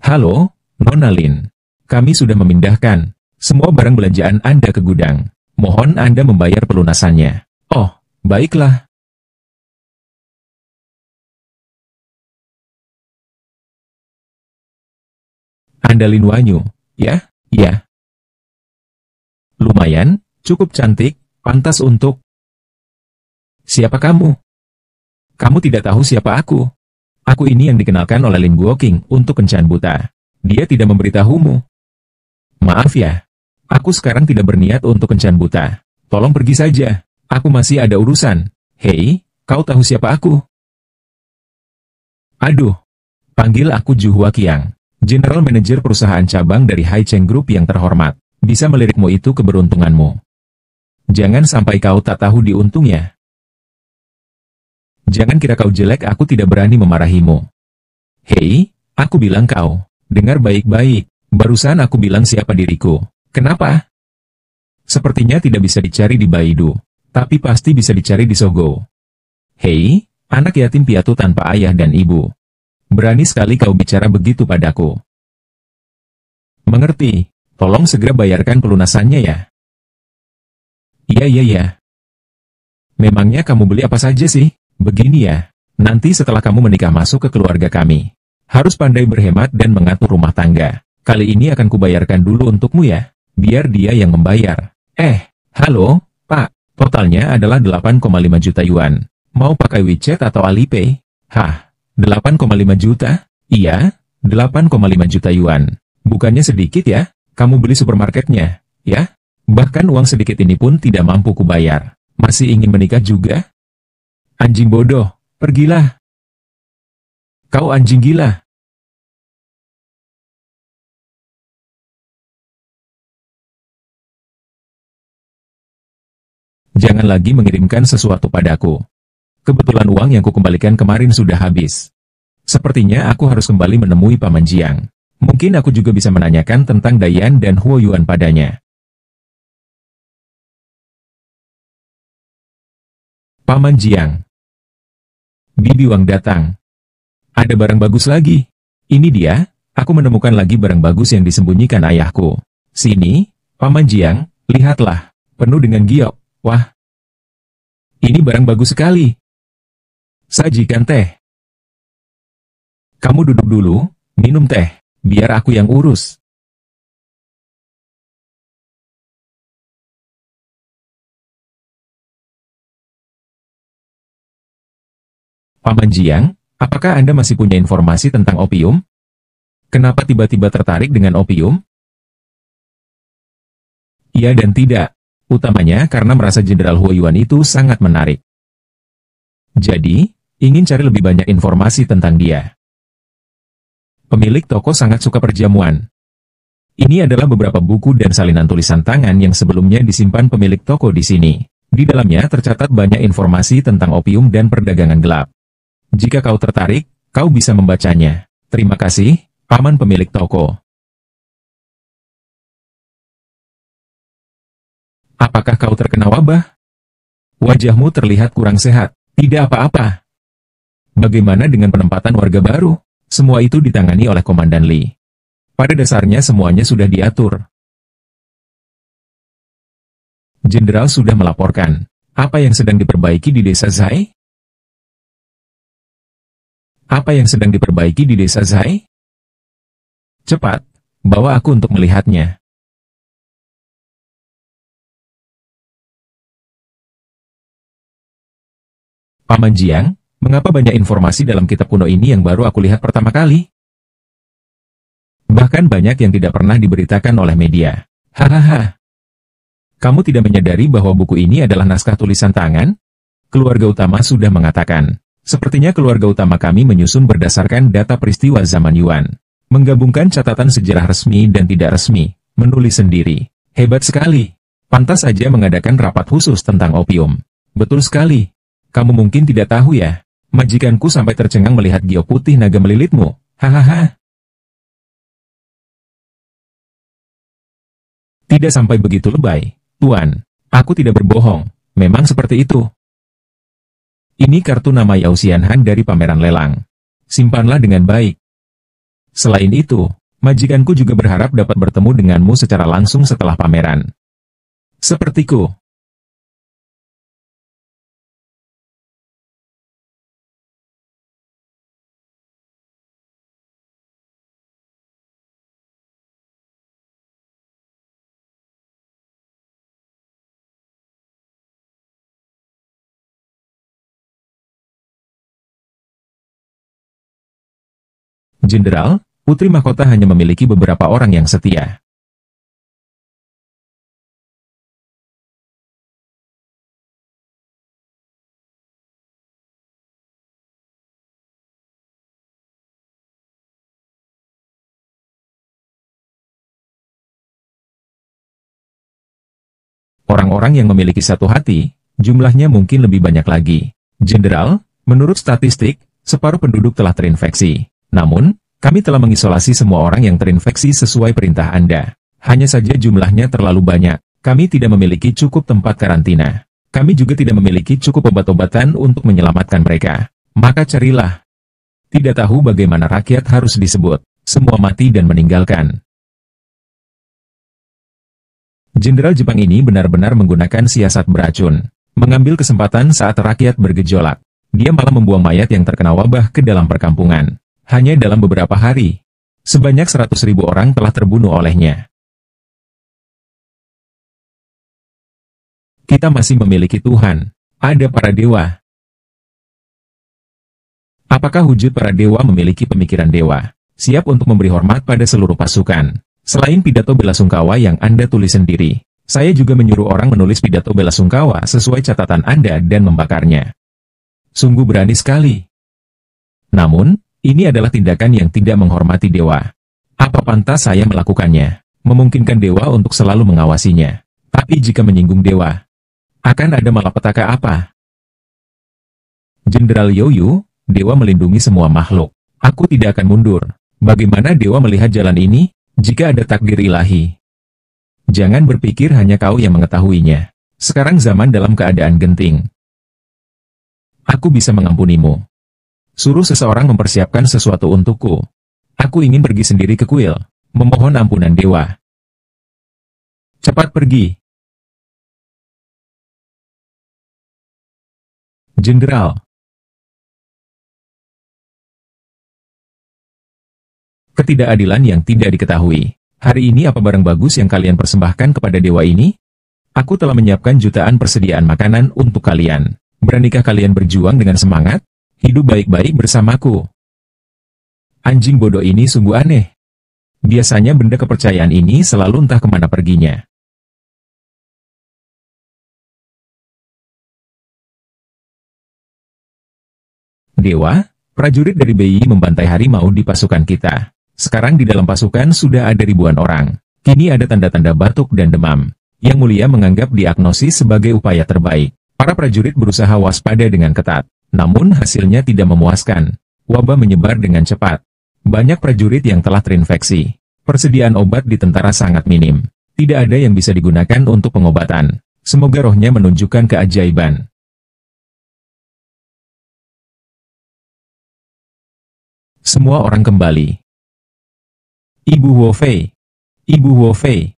Halo, Nona Lin. Kami sudah memindahkan semua barang belanjaan Anda ke gudang. Mohon Anda membayar pelunasannya. Oh, baiklah. Anda Lin Wanyu, ya? Ya. Lumayan, cukup cantik, pantas untuk... Siapa kamu? Kamu tidak tahu siapa aku. Aku ini yang dikenalkan oleh Lin Guoqing untuk kencan buta. Dia tidak memberitahumu. Maaf ya. Aku sekarang tidak berniat untuk kencan buta. Tolong pergi saja. Aku masih ada urusan. Hei, kau tahu siapa aku? Aduh. Panggil aku Ju Huaqiang. General Manager perusahaan cabang dari Haicheng Group yang terhormat. Bisa melirikmu itu keberuntunganmu. Jangan sampai kau tak tahu diuntungnya. Jangan kira kau jelek, aku tidak berani memarahimu. Hei, aku bilang kau. Dengar baik-baik. Barusan aku bilang siapa diriku. Kenapa? Sepertinya tidak bisa dicari di Baidu. Tapi pasti bisa dicari di Sogo. Hei, anak yatim piatu tanpa ayah dan ibu. Berani sekali kau bicara begitu padaku. Mengerti. Tolong segera bayarkan pelunasannya ya. Iya. Memangnya kamu beli apa saja sih? Begini ya, nanti setelah kamu menikah masuk ke keluarga kami. Harus pandai berhemat dan mengatur rumah tangga. Kali ini akan kubayarkan dulu untukmu ya. Biar dia yang membayar. Halo, Pak. Totalnya adalah 8,5 juta yuan. Mau pakai WeChat atau Alipay? Hah, 8,5 juta? Iya, 8,5 juta yuan. Bukannya sedikit ya? Kamu beli supermarketnya, ya? Bahkan uang sedikit ini pun tidak mampu kubayar. Masih ingin menikah juga? Anjing bodoh, pergilah. Kau anjing gila. Jangan lagi mengirimkan sesuatu padaku. Kebetulan uang yang kukembalikan kemarin sudah habis. Sepertinya aku harus kembali menemui Paman Jiang. Mungkin aku juga bisa menanyakan tentang Dayan dan Huo Yuan padanya. Paman Jiang. Bibi Wang datang. Ada barang bagus lagi. Ini dia, aku menemukan lagi barang bagus yang disembunyikan ayahku. Sini, Paman Jiang, lihatlah. Penuh dengan giok. Wah. Ini barang bagus sekali. Sajikan teh. Kamu duduk dulu, minum teh, biar aku yang urus. Paman Jiang, apakah Anda masih punya informasi tentang opium? Kenapa tiba-tiba tertarik dengan opium? Iya dan tidak. Utamanya karena merasa Jenderal Huoyuan itu sangat menarik. Jadi, ingin cari lebih banyak informasi tentang dia. Pemilik toko sangat suka perjamuan. Ini adalah beberapa buku dan salinan tulisan tangan yang sebelumnya disimpan pemilik toko di sini. Di dalamnya tercatat banyak informasi tentang opium dan perdagangan gelap. Jika kau tertarik, kau bisa membacanya. Terima kasih, paman pemilik toko. Apakah kau terkena wabah? Wajahmu terlihat kurang sehat. Tidak apa-apa. Bagaimana dengan penempatan warga baru? Semua itu ditangani oleh Komandan Li. Pada dasarnya semuanya sudah diatur. Jenderal sudah melaporkan. Apa yang sedang diperbaiki di desa Zai? Apa yang sedang diperbaiki di desa Zai? Cepat, bawa aku untuk melihatnya. Paman Jiang, mengapa banyak informasi dalam kitab kuno ini yang baru aku lihat pertama kali? Bahkan banyak yang tidak pernah diberitakan oleh media. Hahaha. Kamu tidak menyadari bahwa buku ini adalah naskah tulisan tangan? Keluarga utama sudah mengatakan. Sepertinya keluarga utama kami menyusun berdasarkan data peristiwa zaman Yuan. Menggabungkan catatan sejarah resmi dan tidak resmi. Menulis sendiri. Hebat sekali. Pantas saja mengadakan rapat khusus tentang opium. Betul sekali. Kamu mungkin tidak tahu ya. Majikanku sampai tercengang melihat giok putih naga melilitmu. Hahaha. Tidak sampai begitu lebay, Tuan. Aku tidak berbohong. Memang seperti itu. Ini kartu nama Yao Xianhan dari pameran lelang. Simpanlah dengan baik. Selain itu, majikanku juga berharap dapat bertemu denganmu secara langsung setelah pameran. Sepertiku. Jenderal, Putri Mahkota hanya memiliki beberapa orang yang setia. Orang-orang yang memiliki satu hati, jumlahnya mungkin lebih banyak lagi. Jenderal, menurut statistik, separuh penduduk telah terinfeksi. Namun, kami telah mengisolasi semua orang yang terinfeksi sesuai perintah Anda. Hanya saja jumlahnya terlalu banyak. Kami tidak memiliki cukup tempat karantina. Kami juga tidak memiliki cukup obat-obatan untuk menyelamatkan mereka. Maka carilah. Tidak tahu bagaimana rakyat harus disebut. Semua mati dan meninggalkan. Jenderal Jepang ini benar-benar menggunakan siasat beracun. Mengambil kesempatan saat rakyat bergejolak. Dia malah membuang mayat yang terkena wabah ke dalam perkampungan. Hanya dalam beberapa hari, sebanyak 100.000 orang telah terbunuh olehnya. Kita masih memiliki Tuhan. Ada para dewa. Apakah wujud para dewa memiliki pemikiran dewa? Siap untuk memberi hormat pada seluruh pasukan. Selain pidato belasungkawa yang Anda tulis sendiri, saya juga menyuruh orang menulis pidato belasungkawa sesuai catatan Anda dan membakarnya. Sungguh berani sekali. Namun, ini adalah tindakan yang tidak menghormati dewa. Apa pantas saya melakukannya? Memungkinkan dewa untuk selalu mengawasinya. Tapi jika menyinggung dewa, akan ada malapetaka apa? Jenderal Youyu, dewa melindungi semua makhluk. Aku tidak akan mundur. Bagaimana dewa melihat jalan ini? Jika ada takdir ilahi, jangan berpikir hanya kau yang mengetahuinya. Sekarang zaman dalam keadaan genting. Aku bisa mengampunimu. Suruh seseorang mempersiapkan sesuatu untukku. Aku ingin pergi sendiri ke kuil, memohon ampunan dewa. Cepat pergi. Jenderal. Ketidakadilan yang tidak diketahui. Hari ini apa barang bagus yang kalian persembahkan kepada dewa ini? Aku telah menyiapkan jutaan persediaan makanan untuk kalian. Beranikah kalian berjuang dengan semangat? Hidup baik-baik bersamaku. Anjing bodoh ini sungguh aneh. Biasanya benda kepercayaan ini selalu entah kemana perginya. Dewa, prajurit dari BI membantai harimau di pasukan kita. Sekarang di dalam pasukan sudah ada ribuan orang. Kini ada tanda-tanda batuk dan demam. Yang Mulia menganggap diagnosis sebagai upaya terbaik. Para prajurit berusaha waspada dengan ketat. Namun hasilnya tidak memuaskan. Wabah menyebar dengan cepat. Banyak prajurit yang telah terinfeksi. Persediaan obat di tentara sangat minim. Tidak ada yang bisa digunakan untuk pengobatan. Semoga rohnya menunjukkan keajaiban. Semua orang kembali. Ibu Wofei. Ibu Wofei.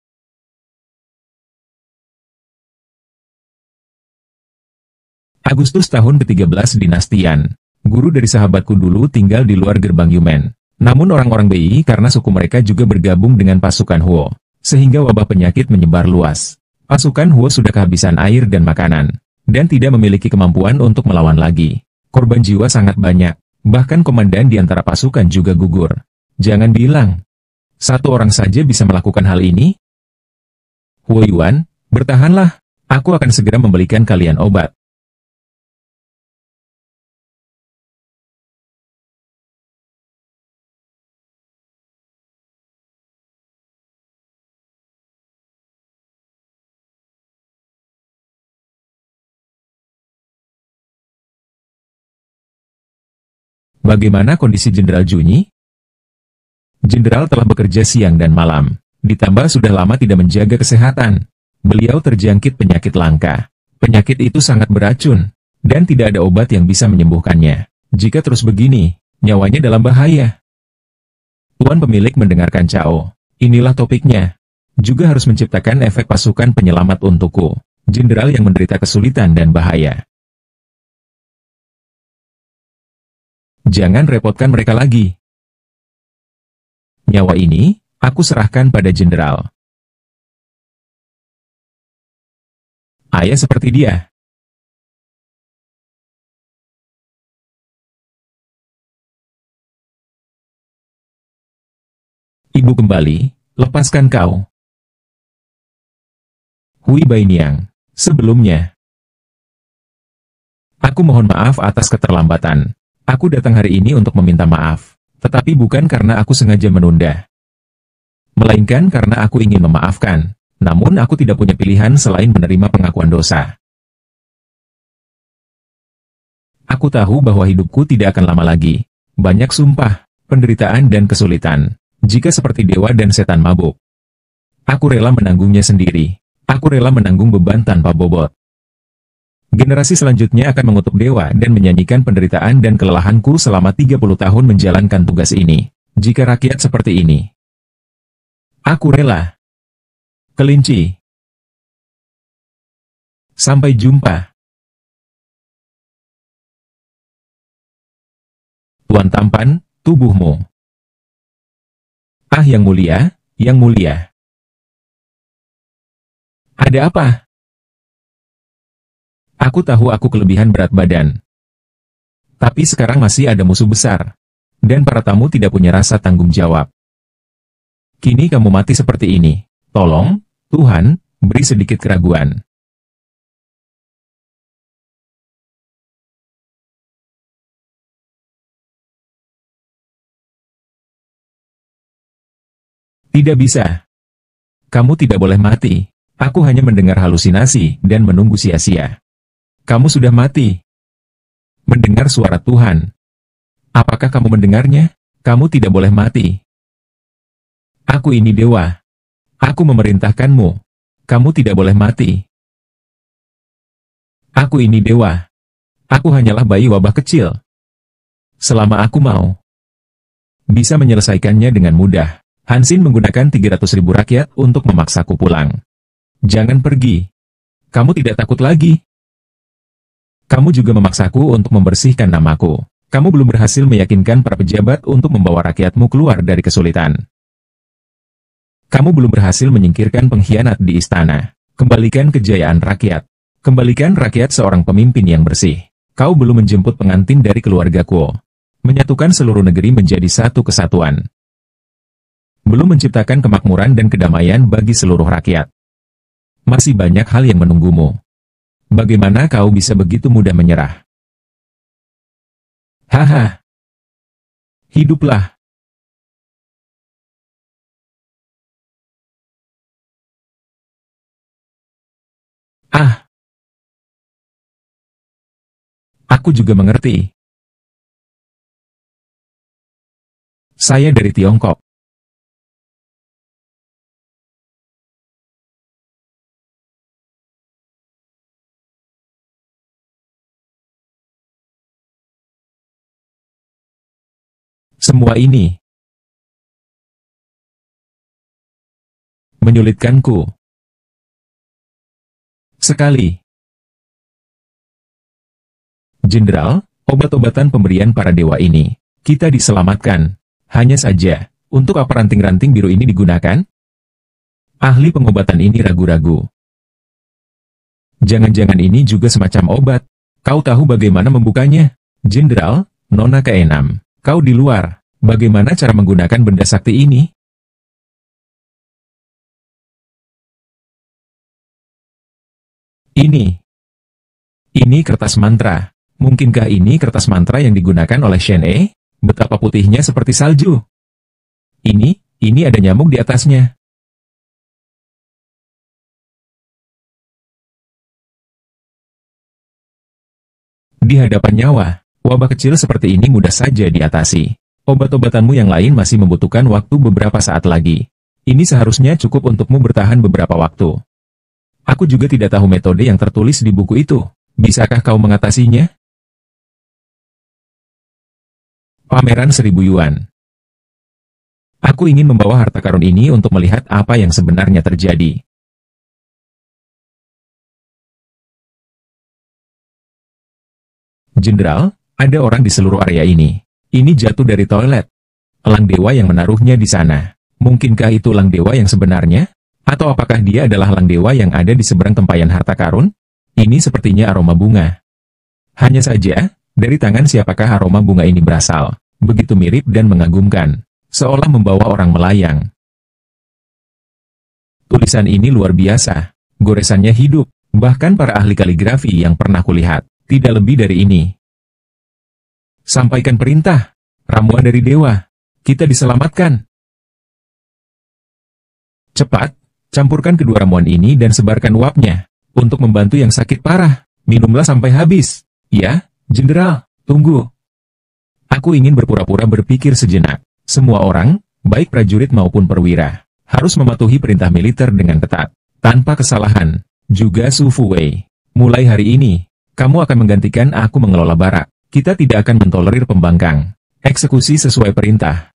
Agustus tahun ke-13 Dinastian. Guru dari sahabatku dulu tinggal di luar gerbang Yumen. Namun orang-orang BI karena suku mereka juga bergabung dengan pasukan Huo. Sehingga wabah penyakit menyebar luas. Pasukan Huo sudah kehabisan air dan makanan. Dan tidak memiliki kemampuan untuk melawan lagi. Korban jiwa sangat banyak. Bahkan komandan di antara pasukan juga gugur. Jangan bilang, satu orang saja bisa melakukan hal ini? Huo Yuan, bertahanlah. Aku akan segera membelikan kalian obat. Bagaimana kondisi Jenderal Junyi? Jenderal telah bekerja siang dan malam. Ditambah sudah lama tidak menjaga kesehatan. Beliau terjangkit penyakit langka. Penyakit itu sangat beracun. Dan tidak ada obat yang bisa menyembuhkannya. Jika terus begini, nyawanya dalam bahaya. Tuan pemilik mendengarkan Cao. Inilah topiknya. Juga harus menciptakan efek pasukan penyelamat untukku. Jenderal yang menderita kesulitan dan bahaya. Jangan repotkan mereka lagi. Nyawa ini, aku serahkan pada jenderal. Ayah seperti dia. Ibu kembali, lepaskan kau. Hui Bainiang, sebelumnya. Aku mohon maaf atas keterlambatan. Aku datang hari ini untuk meminta maaf, tetapi bukan karena aku sengaja menunda. Melainkan karena aku ingin memaafkan, namun aku tidak punya pilihan selain menerima pengakuan dosa. Aku tahu bahwa hidupku tidak akan lama lagi. Banyak sumpah, penderitaan dan kesulitan. Jika seperti dewa dan setan mabuk. Aku rela menanggungnya sendiri. Aku rela menanggung beban tanpa bobot. Generasi selanjutnya akan mengutuk dewa dan menyanyikan penderitaan dan kelelahanku selama 30 tahun menjalankan tugas ini. Jika rakyat seperti ini. Aku rela. Kelinci. Sampai jumpa. Tuan tampan, tubuhmu. Ah yang mulia, yang mulia. Ada apa? Aku tahu aku kelebihan berat badan. Tapi sekarang masih ada musuh besar. Dan para tamu tidak punya rasa tanggung jawab. Kini kamu mati seperti ini. Tolong, Tuhan, beri sedikit keraguan. Tidak bisa. Kamu tidak boleh mati. Aku hanya mendengar halusinasi dan menunggu sia-sia. Kamu sudah mati. Mendengar suara Tuhan. Apakah kamu mendengarnya? Kamu tidak boleh mati. Aku ini dewa. Aku memerintahkanmu. Kamu tidak boleh mati. Aku ini dewa. Aku hanyalah bayi wabah kecil. Selama aku mau. Bisa menyelesaikannya dengan mudah. Hansin menggunakan 300.000 rakyat untuk memaksaku pulang. Jangan pergi. Kamu tidak takut lagi. Kamu juga memaksaku untuk membersihkan namaku. Kamu belum berhasil meyakinkan para pejabat untuk membawa rakyatmu keluar dari kesulitan. Kamu belum berhasil menyingkirkan pengkhianat di istana. Kembalikan kejayaan rakyat. Kembalikan rakyat seorang pemimpin yang bersih. Kau belum menjemput pengantin dari keluarga Kuo. Menyatukan seluruh negeri menjadi satu kesatuan. Belum menciptakan kemakmuran dan kedamaian bagi seluruh rakyat. Masih banyak hal yang menunggumu. Bagaimana kau bisa begitu mudah menyerah? Haha. Hiduplah. Ah. Aku juga mengerti. Saya dari Tiongkok. Semua ini menyulitkanku sekali. Jenderal, obat-obatan pemberian para dewa ini, kita diselamatkan. Hanya saja, untuk apa ranting-ranting biru ini digunakan? Ahli pengobatan ini ragu-ragu. Jangan-jangan ini juga semacam obat. Kau tahu bagaimana membukanya? Jenderal, Nona ke-6, kau di luar. Bagaimana cara menggunakan benda sakti ini? Ini kertas mantra. Mungkinkah ini kertas mantra yang digunakan oleh Shen E? Betapa putihnya seperti salju. Ini ada nyamuk di atasnya. Di hadapan nyawa, wabah kecil seperti ini mudah saja diatasi. Obat-obatanmu yang lain masih membutuhkan waktu beberapa saat lagi. Ini seharusnya cukup untukmu bertahan beberapa waktu. Aku juga tidak tahu metode yang tertulis di buku itu. Bisakah kau mengatasinya? Pameran 1000 yuan. Aku ingin membawa harta karun ini untuk melihat apa yang sebenarnya terjadi. Jenderal, ada orang di seluruh area ini. Ini jatuh dari toilet. Elang dewa yang menaruhnya di sana. Mungkinkah itu elang dewa yang sebenarnya? Atau apakah dia adalah elang dewa yang ada di seberang tempayan harta karun? Ini sepertinya aroma bunga. Hanya saja, dari tangan siapakah aroma bunga ini berasal? Begitu mirip dan mengagumkan. Seolah membawa orang melayang. Tulisan ini luar biasa. Goresannya hidup. Bahkan para ahli kaligrafi yang pernah kulihat, tidak lebih dari ini. Sampaikan perintah. Ramuan dari dewa. Kita diselamatkan. Cepat, campurkan kedua ramuan ini dan sebarkan uapnya. Untuk membantu yang sakit parah. Minumlah sampai habis. Ya, Jenderal, tunggu. Aku ingin berpura-pura berpikir sejenak. Semua orang, baik prajurit maupun perwira, harus mematuhi perintah militer dengan ketat. Tanpa kesalahan. Juga Su Fuwei. Mulai hari ini, kamu akan menggantikan aku mengelola barak. Kita tidak akan mentolerir pembangkang. Eksekusi sesuai perintah.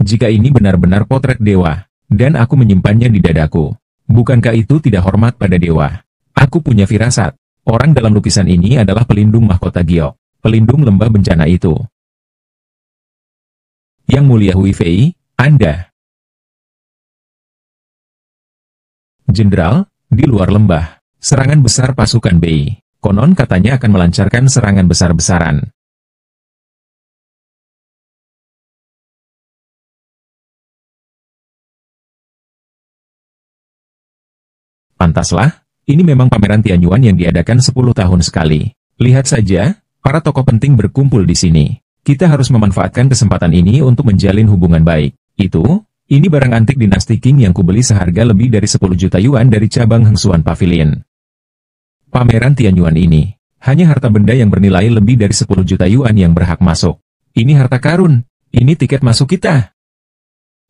Jika ini benar-benar potret dewa, dan aku menyimpannya di dadaku, bukankah itu tidak hormat pada dewa? Aku punya firasat. Orang dalam lukisan ini adalah pelindung mahkota Giok, pelindung lembah bencana itu. Yang Mulia Hui Fei, Anda. Jenderal, di luar lembah, serangan besar pasukan Bei. Konon katanya akan melancarkan serangan besar-besaran. Pantaslah, ini memang pameran Tianyuan yang diadakan 10 tahun sekali. Lihat saja, para tokoh penting berkumpul di sini. Kita harus memanfaatkan kesempatan ini untuk menjalin hubungan baik. Ini barang antik dinasti Qing yang kubeli seharga lebih dari 10 juta yuan dari cabang Hengsuan Pavilion. Pameran Tianyuan ini, hanya harta benda yang bernilai lebih dari 10 juta yuan yang berhak masuk. Ini harta karun, Ini tiket masuk kita.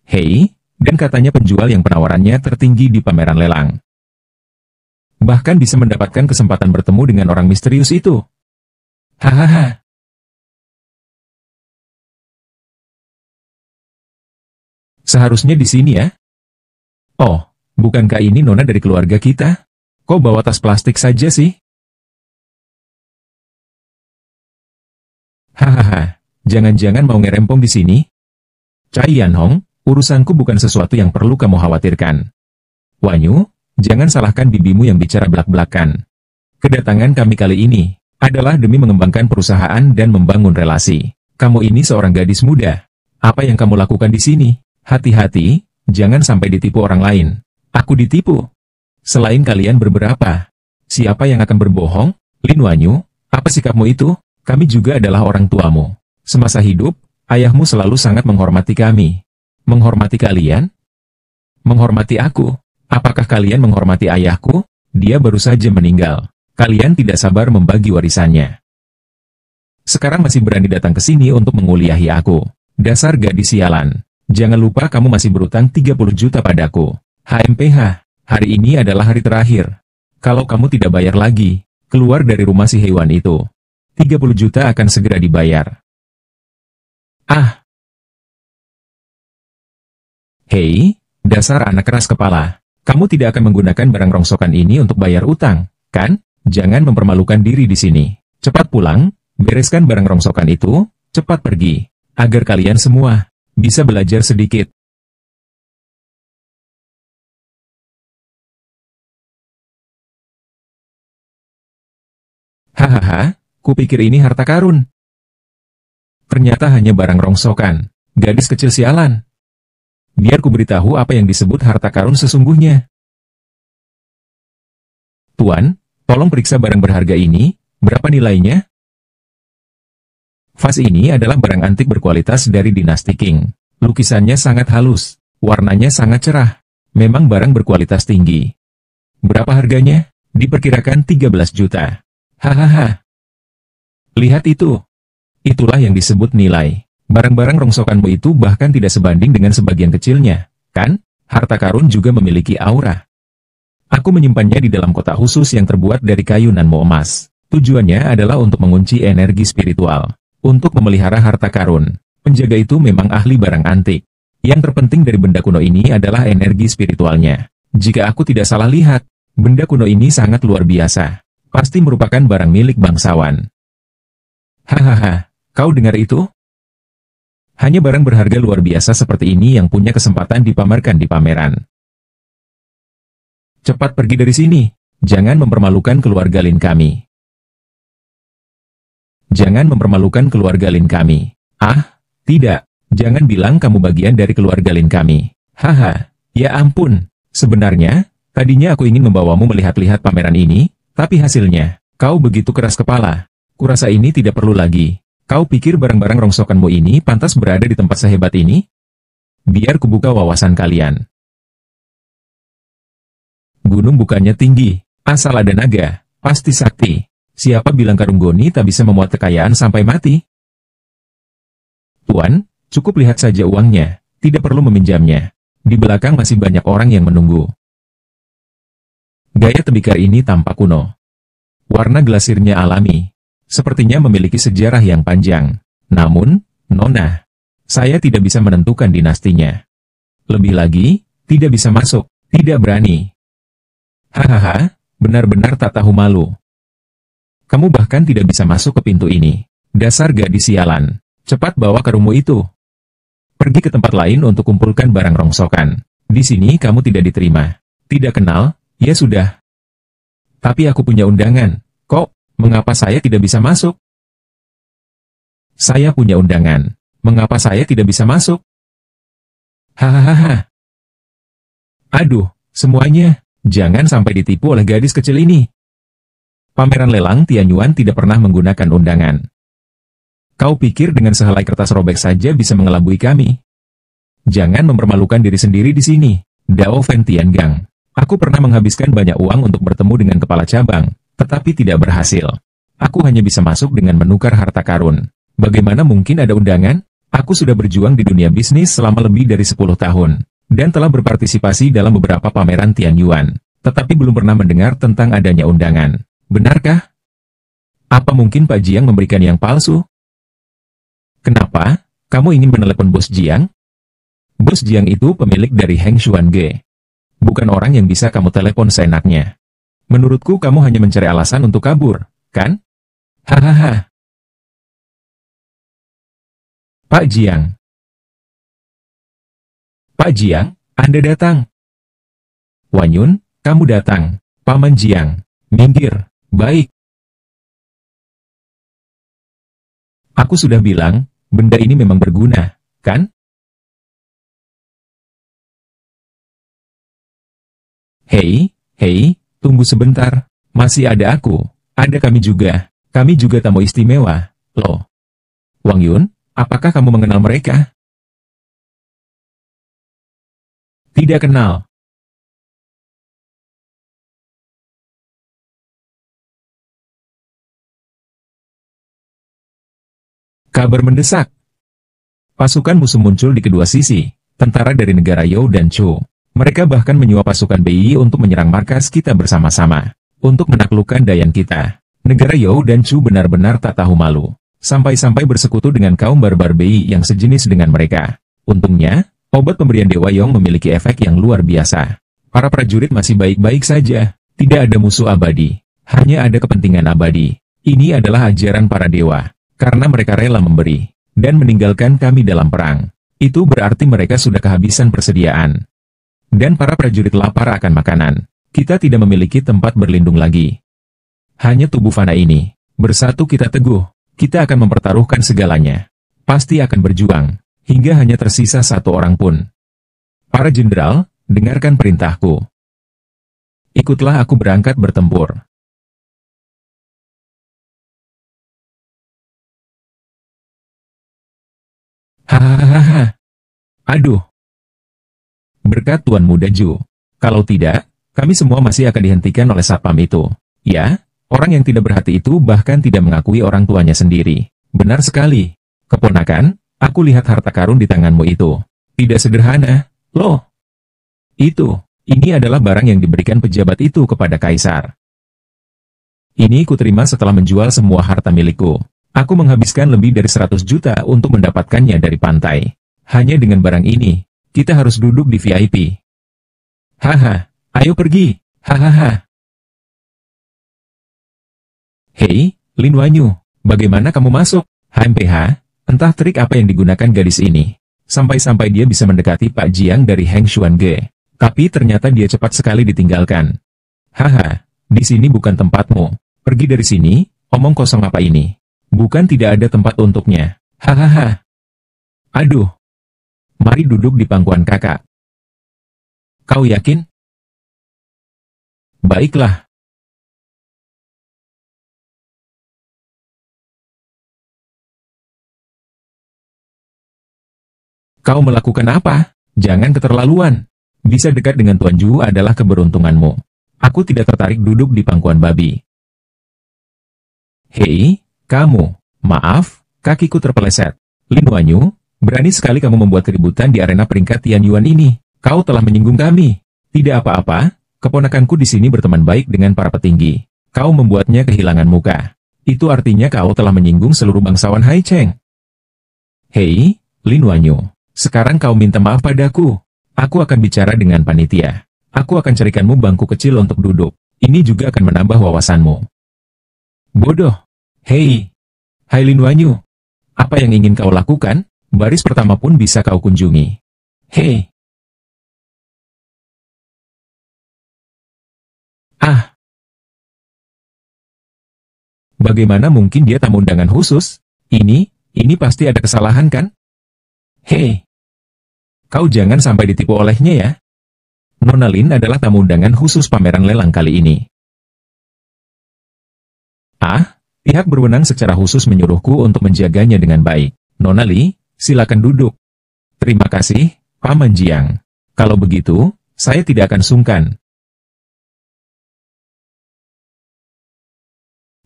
Hei, dan katanya penjual yang penawarannya tertinggi di pameran lelang. Bahkan bisa mendapatkan kesempatan bertemu dengan orang misterius itu. Hahaha. Seharusnya di sini ya? Oh, bukankah ini nona dari keluarga kita? Kok bawa tas plastik saja sih? Hahaha, jangan-jangan mau ngerempong di sini? Cai Yanhong, urusanku bukan sesuatu yang perlu kamu khawatirkan. Wanyu, jangan salahkan bibimu yang bicara belak-belakan. Kedatangan kami kali ini adalah demi mengembangkan perusahaan dan membangun relasi. Kamu ini seorang gadis muda. Apa yang kamu lakukan di sini? Hati-hati, jangan sampai ditipu orang lain. Aku ditipu. Selain kalian berberapa, siapa yang akan berbohong? Lin Wanyu, apa sikapmu itu? Kami juga adalah orang tuamu. Semasa hidup, ayahmu selalu sangat menghormati kami. Menghormati kalian? Menghormati aku? Apakah kalian menghormati ayahku? Dia baru saja meninggal. Kalian tidak sabar membagi warisannya. Sekarang masih berani datang ke sini untuk menguliahi aku. Dasar gadis sialan. Jangan lupa kamu masih berutang 30 juta padaku. HMPH, hari ini adalah hari terakhir. Kalau kamu tidak bayar lagi, keluar dari rumah si hewan itu. 30 juta akan segera dibayar. Ah! Hei, dasar anak keras kepala. Kamu tidak akan menggunakan barang rongsokan ini untuk bayar utang, kan? Jangan mempermalukan diri di sini. Cepat pulang, bereskan barang rongsokan itu, cepat pergi. Agar kalian semua bisa belajar sedikit. Hahaha, kupikir ini harta karun. Ternyata hanya barang rongsokan. Gadis kecil sialan. Biar ku beritahu apa yang disebut harta karun sesungguhnya. Tuan, tolong periksa barang berharga ini, berapa nilainya? Vas ini adalah barang antik berkualitas dari dinasti Qing. Lukisannya sangat halus, warnanya sangat cerah. Memang barang berkualitas tinggi. Berapa harganya? Diperkirakan 13 juta. Hahaha. Lihat itu. Itulah yang disebut nilai. Barang-barang rongsokanmu itu bahkan tidak sebanding dengan sebagian kecilnya, kan? Harta karun juga memiliki aura. Aku menyimpannya di dalam kotak khusus yang terbuat dari kayu nanmo emas. Tujuannya adalah untuk mengunci energi spiritual. Untuk memelihara harta karun, penjaga itu memang ahli barang antik. Yang terpenting dari benda kuno ini adalah energi spiritualnya. Jika aku tidak salah lihat, benda kuno ini sangat luar biasa. Pasti merupakan barang milik bangsawan. Hahaha, kau dengar itu? Hanya barang berharga luar biasa seperti ini yang punya kesempatan dipamerkan di pameran. Cepat pergi dari sini. Jangan mempermalukan keluarga Lin kami. Jangan mempermalukan keluarga Lin kami. Ah, tidak. Jangan bilang kamu bagian dari keluarga Lin kami. Haha, ya ampun. Sebenarnya, tadinya aku ingin membawamu melihat-lihat pameran ini, tapi hasilnya, kau begitu keras kepala. Kurasa ini tidak perlu lagi. Kau pikir barang-barang rongsokanmu ini pantas berada di tempat sehebat ini? Biar kubuka wawasan kalian. Gunung bukannya tinggi, asal ada naga, pasti sakti. Siapa bilang karung goni tak bisa memuat kekayaan sampai mati? Tuan, cukup lihat saja uangnya, tidak perlu meminjamnya. Di belakang masih banyak orang yang menunggu. Gaya tembikar ini tampak kuno. Warna glasirnya alami. Sepertinya memiliki sejarah yang panjang. Namun, Nona, saya tidak bisa menentukan dinastinya. Lebih lagi, tidak bisa masuk, tidak berani. Hahaha, benar-benar tak tahu malu. Kamu bahkan tidak bisa masuk ke pintu ini. Dasar gadis sialan. Cepat bawa karungmu itu. Pergi ke tempat lain untuk kumpulkan barang rongsokan. Di sini kamu tidak diterima. Tidak kenal, ya sudah. Tapi aku punya undangan. Kok, mengapa saya tidak bisa masuk? Saya punya undangan. Mengapa saya tidak bisa masuk? Hahaha. Aduh, semuanya, jangan sampai ditipu oleh gadis kecil ini. Pameran lelang Tianyuan tidak pernah menggunakan undangan. Kau pikir dengan sehelai kertas robek saja bisa mengelabui kami? Jangan mempermalukan diri sendiri di sini, Dao Fen Tiangang. Aku pernah menghabiskan banyak uang untuk bertemu dengan kepala cabang, tetapi tidak berhasil. Aku hanya bisa masuk dengan menukar harta karun. Bagaimana mungkin ada undangan? Aku sudah berjuang di dunia bisnis selama lebih dari 10 tahun, dan telah berpartisipasi dalam beberapa pameran Tianyuan, tetapi belum pernah mendengar tentang adanya undangan. Benarkah? Apa mungkin Pak Jiang memberikan yang palsu? Kenapa? Kamu ingin menelepon Bos Jiang? Bos Jiang itu pemilik dari Heng Xuan Ge. Bukan orang yang bisa kamu telepon seenaknya. Menurutku kamu hanya mencari alasan untuk kabur, kan? Hahaha. Pak Jiang. Pak Jiang, Anda datang. Wanyun, kamu datang. Paman Jiang, minggir. Baik. Aku sudah bilang, benda ini memang berguna, kan? Hei, tunggu sebentar. Masih ada aku. Ada kami juga. Kami juga tamu istimewa, loh. Wang Yun, apakah kamu mengenal mereka? Tidak kenal. Kabar mendesak. Pasukan musuh muncul di kedua sisi, tentara dari negara You dan Chu. Mereka bahkan menyuap pasukan BI untuk menyerang markas kita bersama-sama. Untuk menaklukkan Dayan kita. Negara You dan Chu benar-benar tak tahu malu. Sampai-sampai bersekutu dengan kaum barbar BI yang sejenis dengan mereka. Untungnya, obat pemberian Dewa Yong memiliki efek yang luar biasa. Para prajurit masih baik-baik saja. Tidak ada musuh abadi. Hanya ada kepentingan abadi. Ini adalah ajaran para dewa. Karena mereka rela memberi, dan meninggalkan kami dalam perang. Itu berarti mereka sudah kehabisan persediaan. Dan para prajurit lapar akan makanan. Kita tidak memiliki tempat berlindung lagi. Hanya tubuh fana ini. Bersatu kita teguh. Kita akan mempertaruhkan segalanya. Pasti akan berjuang. Hingga hanya tersisa satu orang pun. Para jenderal, dengarkan perintahku. Ikutlah aku berangkat bertempur. Hahaha. Aduh. Berkat Tuan Muda Ju. Kalau tidak, kami semua masih akan dihentikan oleh satpam itu. Ya, orang yang tidak berhati itu bahkan tidak mengakui orang tuanya sendiri. Benar sekali. Keponakan, aku lihat harta karun di tanganmu itu. Tidak sederhana, loh. Ini adalah barang yang diberikan pejabat itu kepada kaisar. Ini kuterima setelah menjual semua harta milikku. Aku menghabiskan lebih dari 100 juta untuk mendapatkannya dari pantai. Hanya dengan barang ini, kita harus duduk di VIP. Haha, ayo pergi. Hahaha. Hei, Lin Wanyu, bagaimana kamu masuk? HMPH, entah trik apa yang digunakan gadis ini. Sampai-sampai dia bisa mendekati Pak Jiang dari Heng Xuan Ge. Tapi ternyata dia cepat sekali ditinggalkan. Haha, di sini bukan tempatmu. Pergi dari sini, omong kosong apa ini? Bukan tidak ada tempat untuknya. Hahaha. Aduh. Mari duduk di pangkuan kakak. Kau yakin? Baiklah. Kau melakukan apa? Jangan keterlaluan. Bisa dekat dengan Tuan Ju adalah keberuntunganmu. Aku tidak tertarik duduk di pangkuan babi. Hei, kamu. Maaf, kakiku terpeleset. Lin Wanyu, berani sekali kamu membuat keributan di arena peringkat Tianyuan ini. Kau telah menyinggung kami. Tidak apa-apa, keponakanku di sini berteman baik dengan para petinggi. Kau membuatnya kehilangan muka. Itu artinya kau telah menyinggung seluruh bangsawan Hai Cheng. Hei, Lin Wanyu, sekarang kau minta maaf padaku. Aku akan bicara dengan panitia. Aku akan carikanmu bangku kecil untuk duduk. Ini juga akan menambah wawasanmu. Bodoh. Hei. Hai Lin Wanyu. Apa yang ingin kau lakukan? Baris pertama pun bisa kau kunjungi. Hei. Ah. Bagaimana mungkin dia tamu undangan khusus? Ini pasti ada kesalahan kan? Hei. Kau jangan sampai ditipu olehnya ya. Nona Lin adalah tamu undangan khusus pameran lelang kali ini. Ah, pihak berwenang secara khusus menyuruhku untuk menjaganya dengan baik. Nona Li, silakan duduk. Terima kasih, Paman Jiang. Kalau begitu, saya tidak akan sungkan.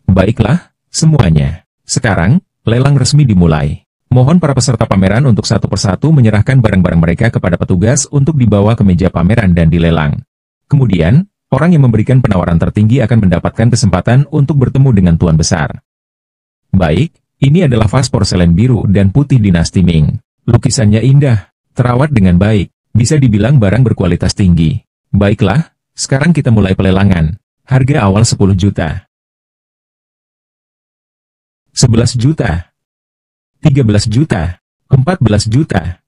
Baiklah, semuanya. Sekarang, lelang resmi dimulai. Mohon para peserta pameran untuk satu persatu menyerahkan barang-barang mereka kepada petugas untuk dibawa ke meja pameran dan dilelang. Kemudian, orang yang memberikan penawaran tertinggi akan mendapatkan kesempatan untuk bertemu dengan Tuan Besar. Baik, ini adalah vas porselen biru dan putih dinasti Ming. Lukisannya indah, terawat dengan baik, bisa dibilang barang berkualitas tinggi. Baiklah, sekarang kita mulai pelelangan. Harga awal 10 juta. 11 juta. 13 juta, 14 juta,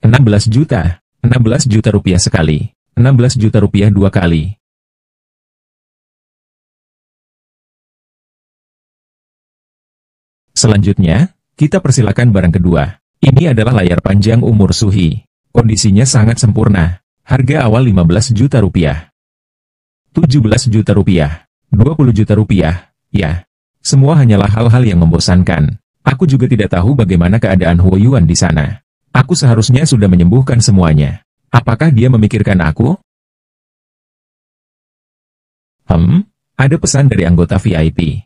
16 juta, 16 juta rupiah sekali, 16 juta rupiah dua kali. Selanjutnya, kita persilakan barang kedua. Ini adalah layar panjang umur Suhi. Kondisinya sangat sempurna. Harga awal 15 juta rupiah. 17 juta rupiah, 20 juta rupiah, ya. Semua hanyalah hal-hal yang membosankan. Aku juga tidak tahu bagaimana keadaan Huo Yuan di sana. Aku seharusnya sudah menyembuhkan semuanya. Apakah dia memikirkan aku? Ada pesan dari anggota VIP.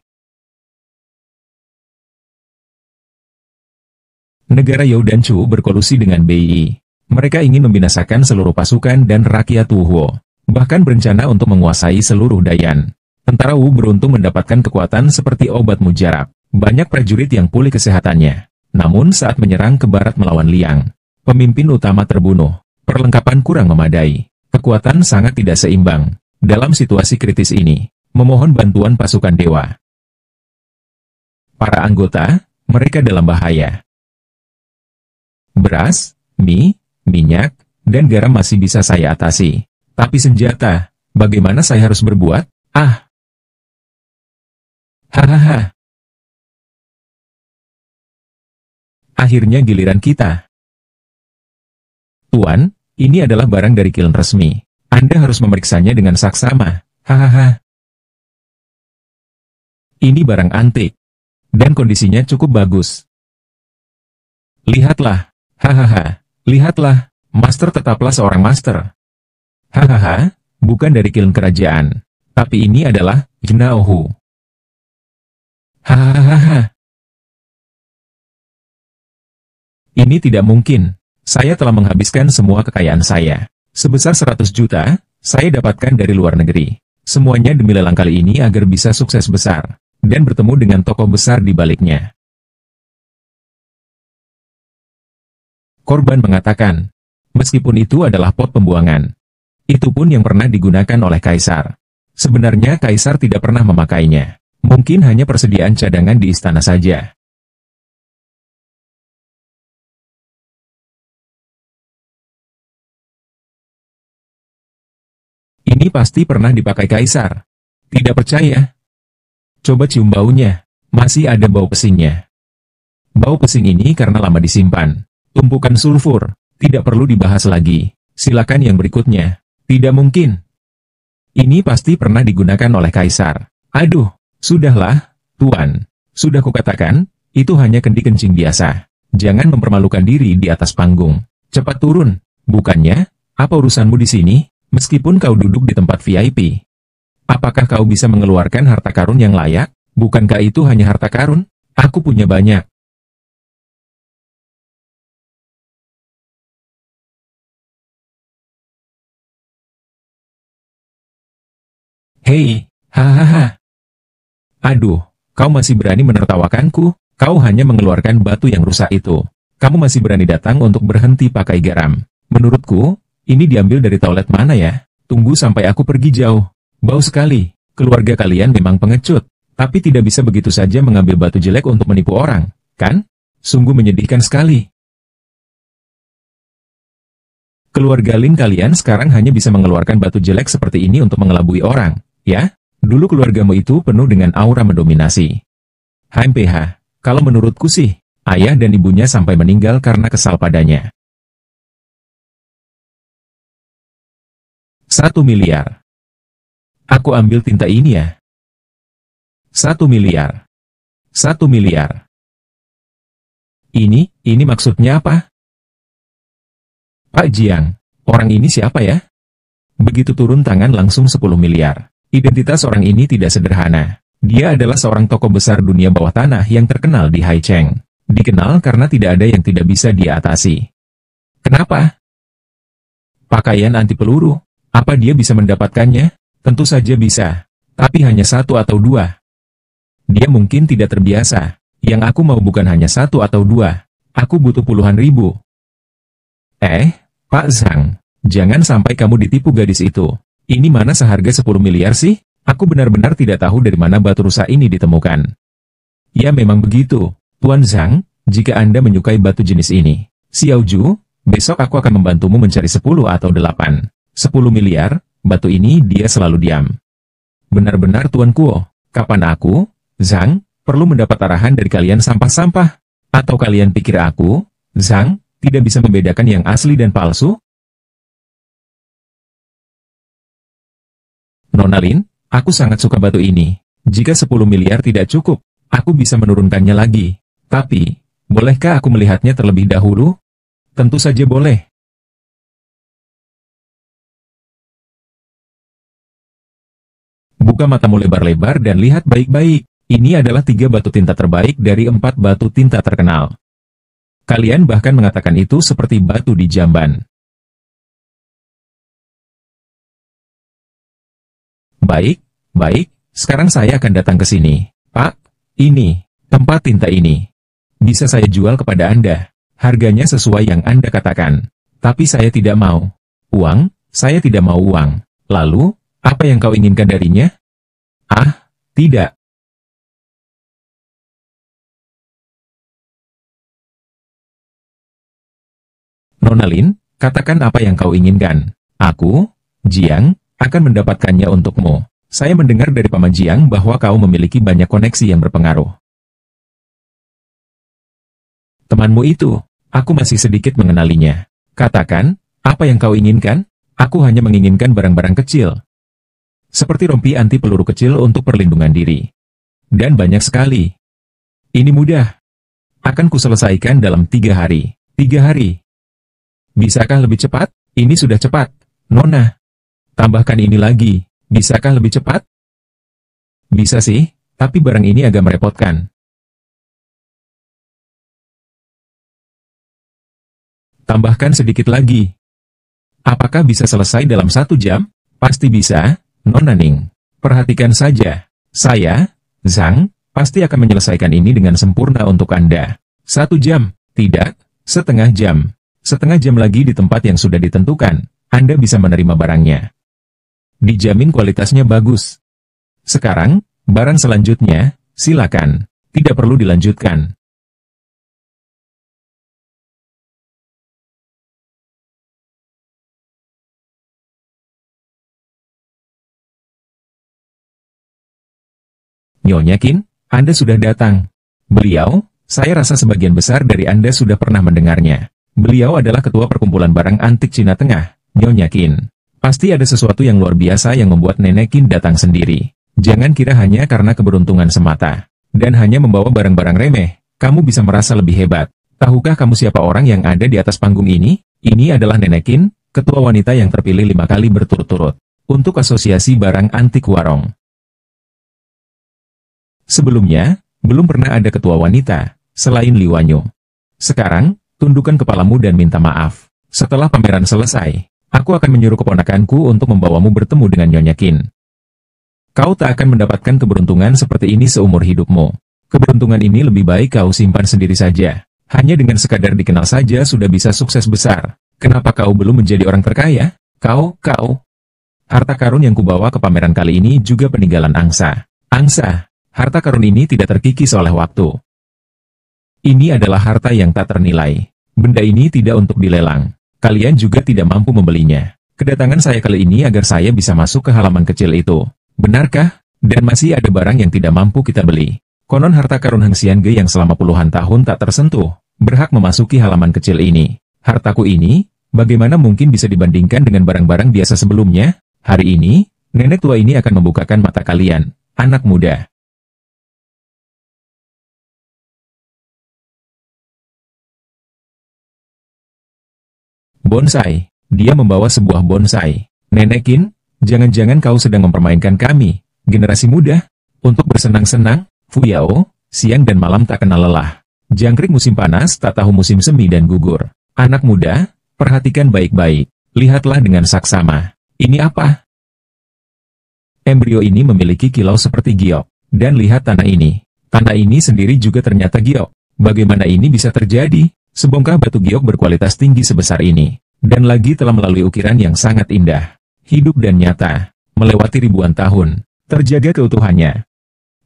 Negara Yao dan Chu berkolusi dengan BI. Mereka ingin membinasakan seluruh pasukan dan rakyat Wuhuo. Bahkan berencana untuk menguasai seluruh Dayan. Tentara Wu beruntung mendapatkan kekuatan seperti obat mujarab. Banyak prajurit yang pulih kesehatannya. Namun saat menyerang ke barat melawan Liang, pemimpin utama terbunuh. Perlengkapan kurang memadai. Kekuatan sangat tidak seimbang. Dalam situasi kritis ini, memohon bantuan pasukan dewa. Para anggota, mereka dalam bahaya. Beras, mie, minyak, dan garam masih bisa saya atasi. Tapi senjata, bagaimana saya harus berbuat? Hahaha. Akhirnya giliran kita. Tuan, ini adalah barang dari kiln resmi. Anda harus memeriksanya dengan saksama. Hahaha. Ini barang antik. Dan kondisinya cukup bagus. Lihatlah. Hahaha. Lihatlah. Master tetaplah seorang master. Hahaha. Bukan dari kiln kerajaan. Tapi ini adalah Jnaohu. Hahaha. Ini tidak mungkin. Saya telah menghabiskan semua kekayaan saya. Sebesar 100 juta, saya dapatkan dari luar negeri. Semuanya demi lelang kali ini agar bisa sukses besar. Dan bertemu dengan tokoh besar di baliknya. Korban mengatakan, meskipun itu adalah pot pembuangan. Itu pun yang pernah digunakan oleh Kaisar. Sebenarnya Kaisar tidak pernah memakainya. Mungkin hanya persediaan cadangan di istana saja. Ini pasti pernah dipakai Kaisar. Tidak percaya? Coba cium baunya. Masih ada bau pesingnya. Bau pesing ini karena lama disimpan. Tumpukan sulfur. Tidak perlu dibahas lagi. Silakan yang berikutnya. Tidak mungkin. Ini pasti pernah digunakan oleh Kaisar. Aduh, sudahlah, Tuan. Sudah kukatakan, itu hanya kendi kencing biasa. Jangan mempermalukan diri di atas panggung. Cepat turun. Bukannya, apa urusanmu di sini? Meskipun kau duduk di tempat VIP. Apakah kau bisa mengeluarkan harta karun yang layak? Bukankah itu hanya harta karun? Aku punya banyak. Hei, hahaha. Aduh, kau masih berani menertawakanku? Kau hanya mengeluarkan batu yang rusak itu. Kamu masih berani datang untuk berhenti pakai garam. Menurutku, ini diambil dari toilet mana ya? Tunggu sampai aku pergi jauh. Bau sekali. Keluarga kalian memang pengecut. Tapi tidak bisa begitu saja mengambil batu jelek untuk menipu orang, kan? Sungguh menyedihkan sekali. Keluarga Lin kalian sekarang hanya bisa mengeluarkan batu jelek seperti ini untuk mengelabui orang, ya? Dulu keluargamu itu penuh dengan aura mendominasi. HMPH, kalau menurutku sih, ayah dan ibunya sampai meninggal karena kesal padanya. 1 miliar. Aku ambil tinta ini ya. 1 miliar. 1 miliar. Ini maksudnya apa? Pak Jiang, orang ini siapa ya? Begitu turun tangan langsung 10 miliar. Identitas orang ini tidak sederhana. Dia adalah seorang tokoh besar dunia bawah tanah yang terkenal di Haicheng. Dikenal karena tidak ada yang tidak bisa dia atasi. Kenapa? Pakaian anti peluru. Apa dia bisa mendapatkannya? Tentu saja bisa. Tapi hanya satu atau dua. Dia mungkin tidak terbiasa. Yang aku mau bukan hanya satu atau dua. Aku butuh puluhan ribu. Pak Zhang. Jangan sampai kamu ditipu gadis itu. Ini mana seharga 10 miliar sih? Aku benar-benar tidak tahu dari mana batu rusa ini ditemukan. Ya memang begitu, Tuan Zhang, jika Anda menyukai batu jenis ini. Xiao Ju, besok aku akan membantumu mencari 10 atau 8. 10 miliar, batu ini dia selalu diam. Benar-benar Tuan Kuo, kapan aku, Zhang, perlu mendapat arahan dari kalian sampah-sampah? Atau kalian pikir aku, Zhang, tidak bisa membedakan yang asli dan palsu? Nona Lin, aku sangat suka batu ini. Jika 10 miliar tidak cukup, aku bisa menurunkannya lagi. Tapi, bolehkah aku melihatnya terlebih dahulu? Tentu saja boleh. Buka matamu lebar-lebar dan lihat baik-baik. Ini adalah 3 batu tinta terbaik dari 4 batu tinta terkenal. Kalian bahkan mengatakan itu seperti batu di jamban. Baik, sekarang saya akan datang ke sini. Pak, ini, tempat tinta ini. Bisa saya jual kepada Anda. Harganya sesuai yang Anda katakan. Tapi saya tidak mau. Uang, saya tidak mau uang. Lalu, apa yang kau inginkan darinya? Tidak. Nona Lin, katakan apa yang kau inginkan. Aku, Jiang, akan mendapatkannya untukmu. Saya mendengar dari Paman Jiang bahwa kau memiliki banyak koneksi yang berpengaruh. Temanmu itu, aku masih sedikit mengenalinya. Katakan, apa yang kau inginkan? Aku hanya menginginkan barang-barang kecil. Seperti rompi anti peluru kecil untuk perlindungan diri. Dan banyak sekali. Ini mudah. Akan kuselesaikan dalam 3 hari. 3 hari. Bisakah lebih cepat? Ini sudah cepat, Nona. Tambahkan ini lagi. Bisakah lebih cepat? Bisa sih, tapi barang ini agak merepotkan. Tambahkan sedikit lagi. Apakah bisa selesai dalam 1 jam? Pasti bisa, Nona Ning. Perhatikan saja. Saya, Zhang, pasti akan menyelesaikan ini dengan sempurna untuk Anda. 1 jam, tidak, setengah jam. Setengah jam lagi di tempat yang sudah ditentukan, Anda bisa menerima barangnya. Dijamin kualitasnya bagus. Sekarang, barang selanjutnya, silakan. Tidak perlu dilanjutkan. Nyonya Qin, Anda sudah datang. Beliau, saya rasa sebagian besar dari Anda sudah pernah mendengarnya. Beliau adalah ketua perkumpulan barang antik Cina Tengah, Nyonya Qin. Pasti ada sesuatu yang luar biasa yang membuat Nenek Qin datang sendiri. Jangan kira hanya karena keberuntungan semata. Dan hanya membawa barang-barang remeh, kamu bisa merasa lebih hebat. Tahukah kamu siapa orang yang ada di atas panggung ini? Ini adalah Nenek Qin, ketua wanita yang terpilih 5 kali berturut-turut. Untuk Asosiasi Barang Antik Warong. Sebelumnya, belum pernah ada ketua wanita, selain Li Wanyu. Sekarang, tundukkan kepalamu dan minta maaf. Setelah pameran selesai, aku akan menyuruh keponakanku untuk membawamu bertemu dengan Nyonya Qin. Kau tak akan mendapatkan keberuntungan seperti ini seumur hidupmu. Keberuntungan ini lebih baik kau simpan sendiri saja. Hanya dengan sekadar dikenal saja sudah bisa sukses besar. Kenapa kau belum menjadi orang terkaya? Kau. Harta karun yang kubawa ke pameran kali ini juga peninggalan angsa. Harta karun ini tidak terkikis oleh waktu. Ini adalah harta yang tak ternilai. Benda ini tidak untuk dilelang. Kalian juga tidak mampu membelinya. Kedatangan saya kali ini agar saya bisa masuk ke halaman kecil itu. Benarkah? Dan masih ada barang yang tidak mampu kita beli. Konon harta karun Heng Xiange yang selama puluhan tahun tak tersentuh, berhak memasuki halaman kecil ini. Hartaku ini, bagaimana mungkin bisa dibandingkan dengan barang-barang biasa sebelumnya? Hari ini, nenek tua ini akan membukakan mata kalian, anak muda. Bonsai. Dia membawa sebuah bonsai. Nenek Qin, jangan-jangan kau sedang mempermainkan kami, generasi muda, untuk bersenang-senang. Fuyao, siang dan malam tak kenal lelah. Jangkrik musim panas tak tahu musim semi dan gugur. Anak muda, perhatikan baik-baik. Lihatlah dengan saksama. Ini apa? Embrio ini memiliki kilau seperti giok. Dan lihat tanah ini. Tanah ini sendiri juga ternyata giok. Bagaimana ini bisa terjadi? Sebongkah batu giok berkualitas tinggi sebesar ini. Dan lagi telah melalui ukiran yang sangat indah. Hidup dan nyata. Melewati ribuan tahun. Terjaga keutuhannya.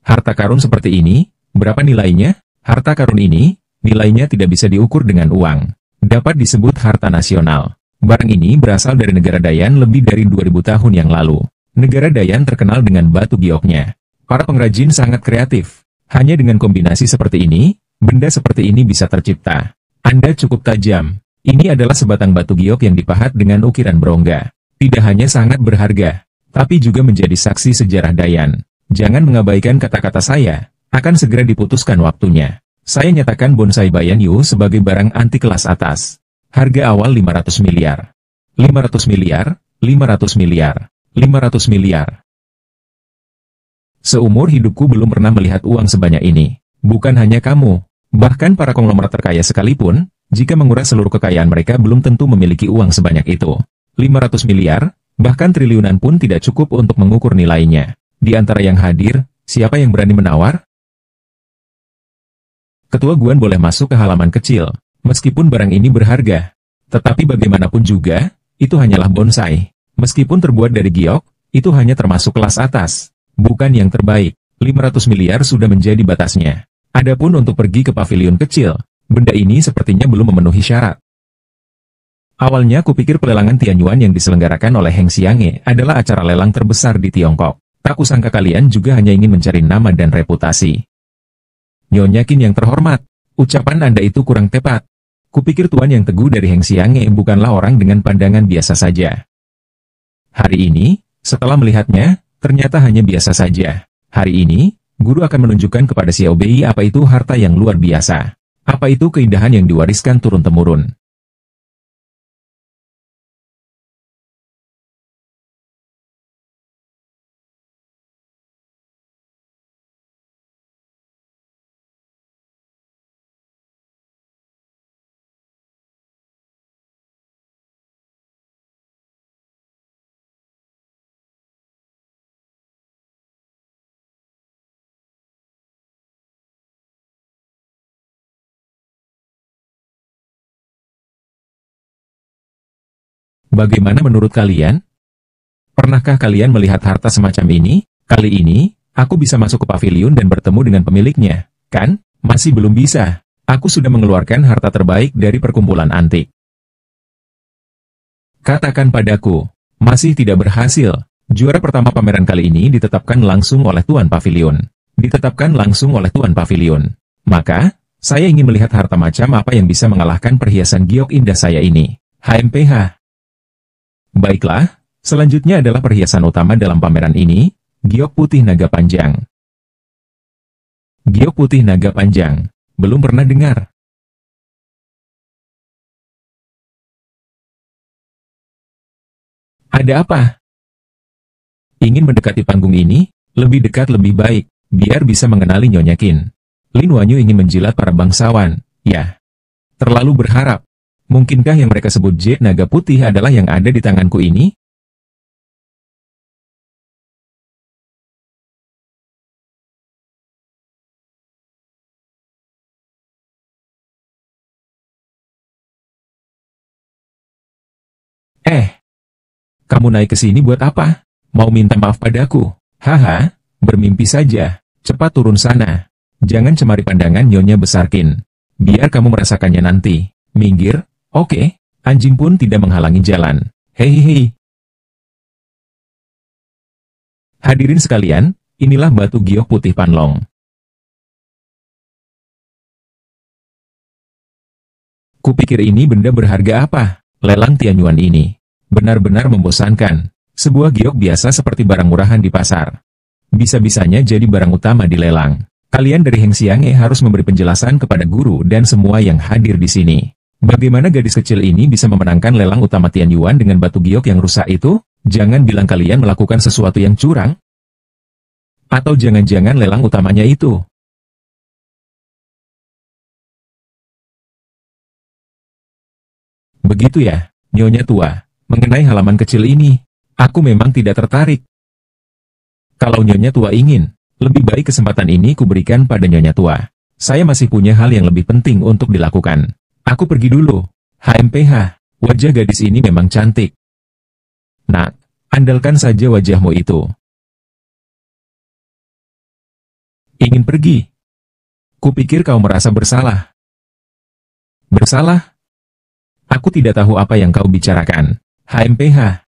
Harta karun seperti ini, berapa nilainya? Harta karun ini, nilainya tidak bisa diukur dengan uang. Dapat disebut harta nasional. Barang ini berasal dari negara Dayan lebih dari 2000 tahun yang lalu. Negara Dayan terkenal dengan batu gioknya. Para pengrajin sangat kreatif. Hanya dengan kombinasi seperti ini, benda seperti ini bisa tercipta. Anda cukup tajam. Ini adalah sebatang batu giok yang dipahat dengan ukiran berongga. Tidak hanya sangat berharga, tapi juga menjadi saksi sejarah Dayan. Jangan mengabaikan kata-kata saya, akan segera diputuskan waktunya. Saya nyatakan bonsai Bayan Yu sebagai barang anti kelas atas. Harga awal 500 miliar. 500 miliar, 500 miliar, 500 miliar. Seumur hidupku belum pernah melihat uang sebanyak ini. Bukan hanya kamu, bahkan para konglomerat terkaya sekalipun, jika menguras seluruh kekayaan mereka belum tentu memiliki uang sebanyak itu. 500 miliar, bahkan triliunan pun tidak cukup untuk mengukur nilainya. Di antara yang hadir, siapa yang berani menawar? Ketua Guan boleh masuk ke halaman kecil. Meskipun barang ini berharga, tetapi bagaimanapun juga, itu hanyalah bonsai. Meskipun terbuat dari giok, itu hanya termasuk kelas atas, bukan yang terbaik. 500 miliar sudah menjadi batasnya. Adapun untuk pergi ke pavilion kecil, benda ini sepertinya belum memenuhi syarat. Awalnya kupikir pelelangan Tianyuan yang diselenggarakan oleh Heng Xianghe adalah acara lelang terbesar di Tiongkok. Tak kusangka kalian juga hanya ingin mencari nama dan reputasi. Nyonya Qin yang terhormat, ucapan Anda itu kurang tepat. Kupikir tuan yang teguh dari Heng Xianghe bukanlah orang dengan pandangan biasa saja. Hari ini, setelah melihatnya, ternyata hanya biasa saja. Hari ini, guru akan menunjukkan kepada Xiao Bei apa itu harta yang luar biasa. Apa itu keindahan yang diwariskan turun-temurun. Bagaimana menurut kalian? Pernahkah kalian melihat harta semacam ini? Kali ini, aku bisa masuk ke pavilion dan bertemu dengan pemiliknya, kan? Masih belum bisa. Aku sudah mengeluarkan harta terbaik dari perkumpulan antik. Katakan padaku, masih tidak berhasil. Juara pertama pameran kali ini ditetapkan langsung oleh Tuan Pavilion. Ditetapkan langsung oleh Tuan Pavilion. Maka, saya ingin melihat harta macam apa yang bisa mengalahkan perhiasan giok indah saya ini. HMPH. Baiklah, selanjutnya adalah perhiasan utama dalam pameran ini, giok putih naga panjang. Giok putih naga panjang, belum pernah dengar. Ada apa? Ingin mendekati panggung ini? Lebih dekat lebih baik, biar bisa mengenali Nyonya Qin. Lin Wanyu ingin menjilat para bangsawan, ya. Terlalu berharap. Mungkinkah yang mereka sebut jet naga putih adalah yang ada di tanganku ini? Kamu naik ke sini buat apa? Mau minta maaf padaku? Haha, bermimpi saja. Cepat turun sana. Jangan cemari pandangan Nyonya Besar Qin. Biar kamu merasakannya nanti. Minggir, oke. Anjing pun tidak menghalangi jalan. Hehehe. Hadirin sekalian, inilah batu giok putih Panlong. Kupikir ini benda berharga apa? Lelang Tianyuan ini benar-benar membosankan. Sebuah giok biasa seperti barang murahan di pasar. Bisa-bisanya jadi barang utama di lelang. Kalian dari Heng Xianghe harus memberi penjelasan kepada guru dan semua yang hadir di sini. Bagaimana gadis kecil ini bisa memenangkan lelang utama Tianyuan dengan batu giok yang rusak itu? Jangan bilang kalian melakukan sesuatu yang curang. Atau jangan-jangan lelang utamanya itu Begitu ya, Nyonya tua. Mengenai halaman kecil ini, aku memang tidak tertarik. Kalau Nyonya tua ingin, lebih baik kesempatan ini kuberikan pada Nyonya tua. Saya masih punya hal yang lebih penting untuk dilakukan. Aku pergi dulu. HMPH, wajah gadis ini memang cantik. Nak, andalkan saja wajahmu itu. Ingin pergi? Kupikir kau merasa bersalah. Bersalah? Aku tidak tahu apa yang kau bicarakan. HMPH.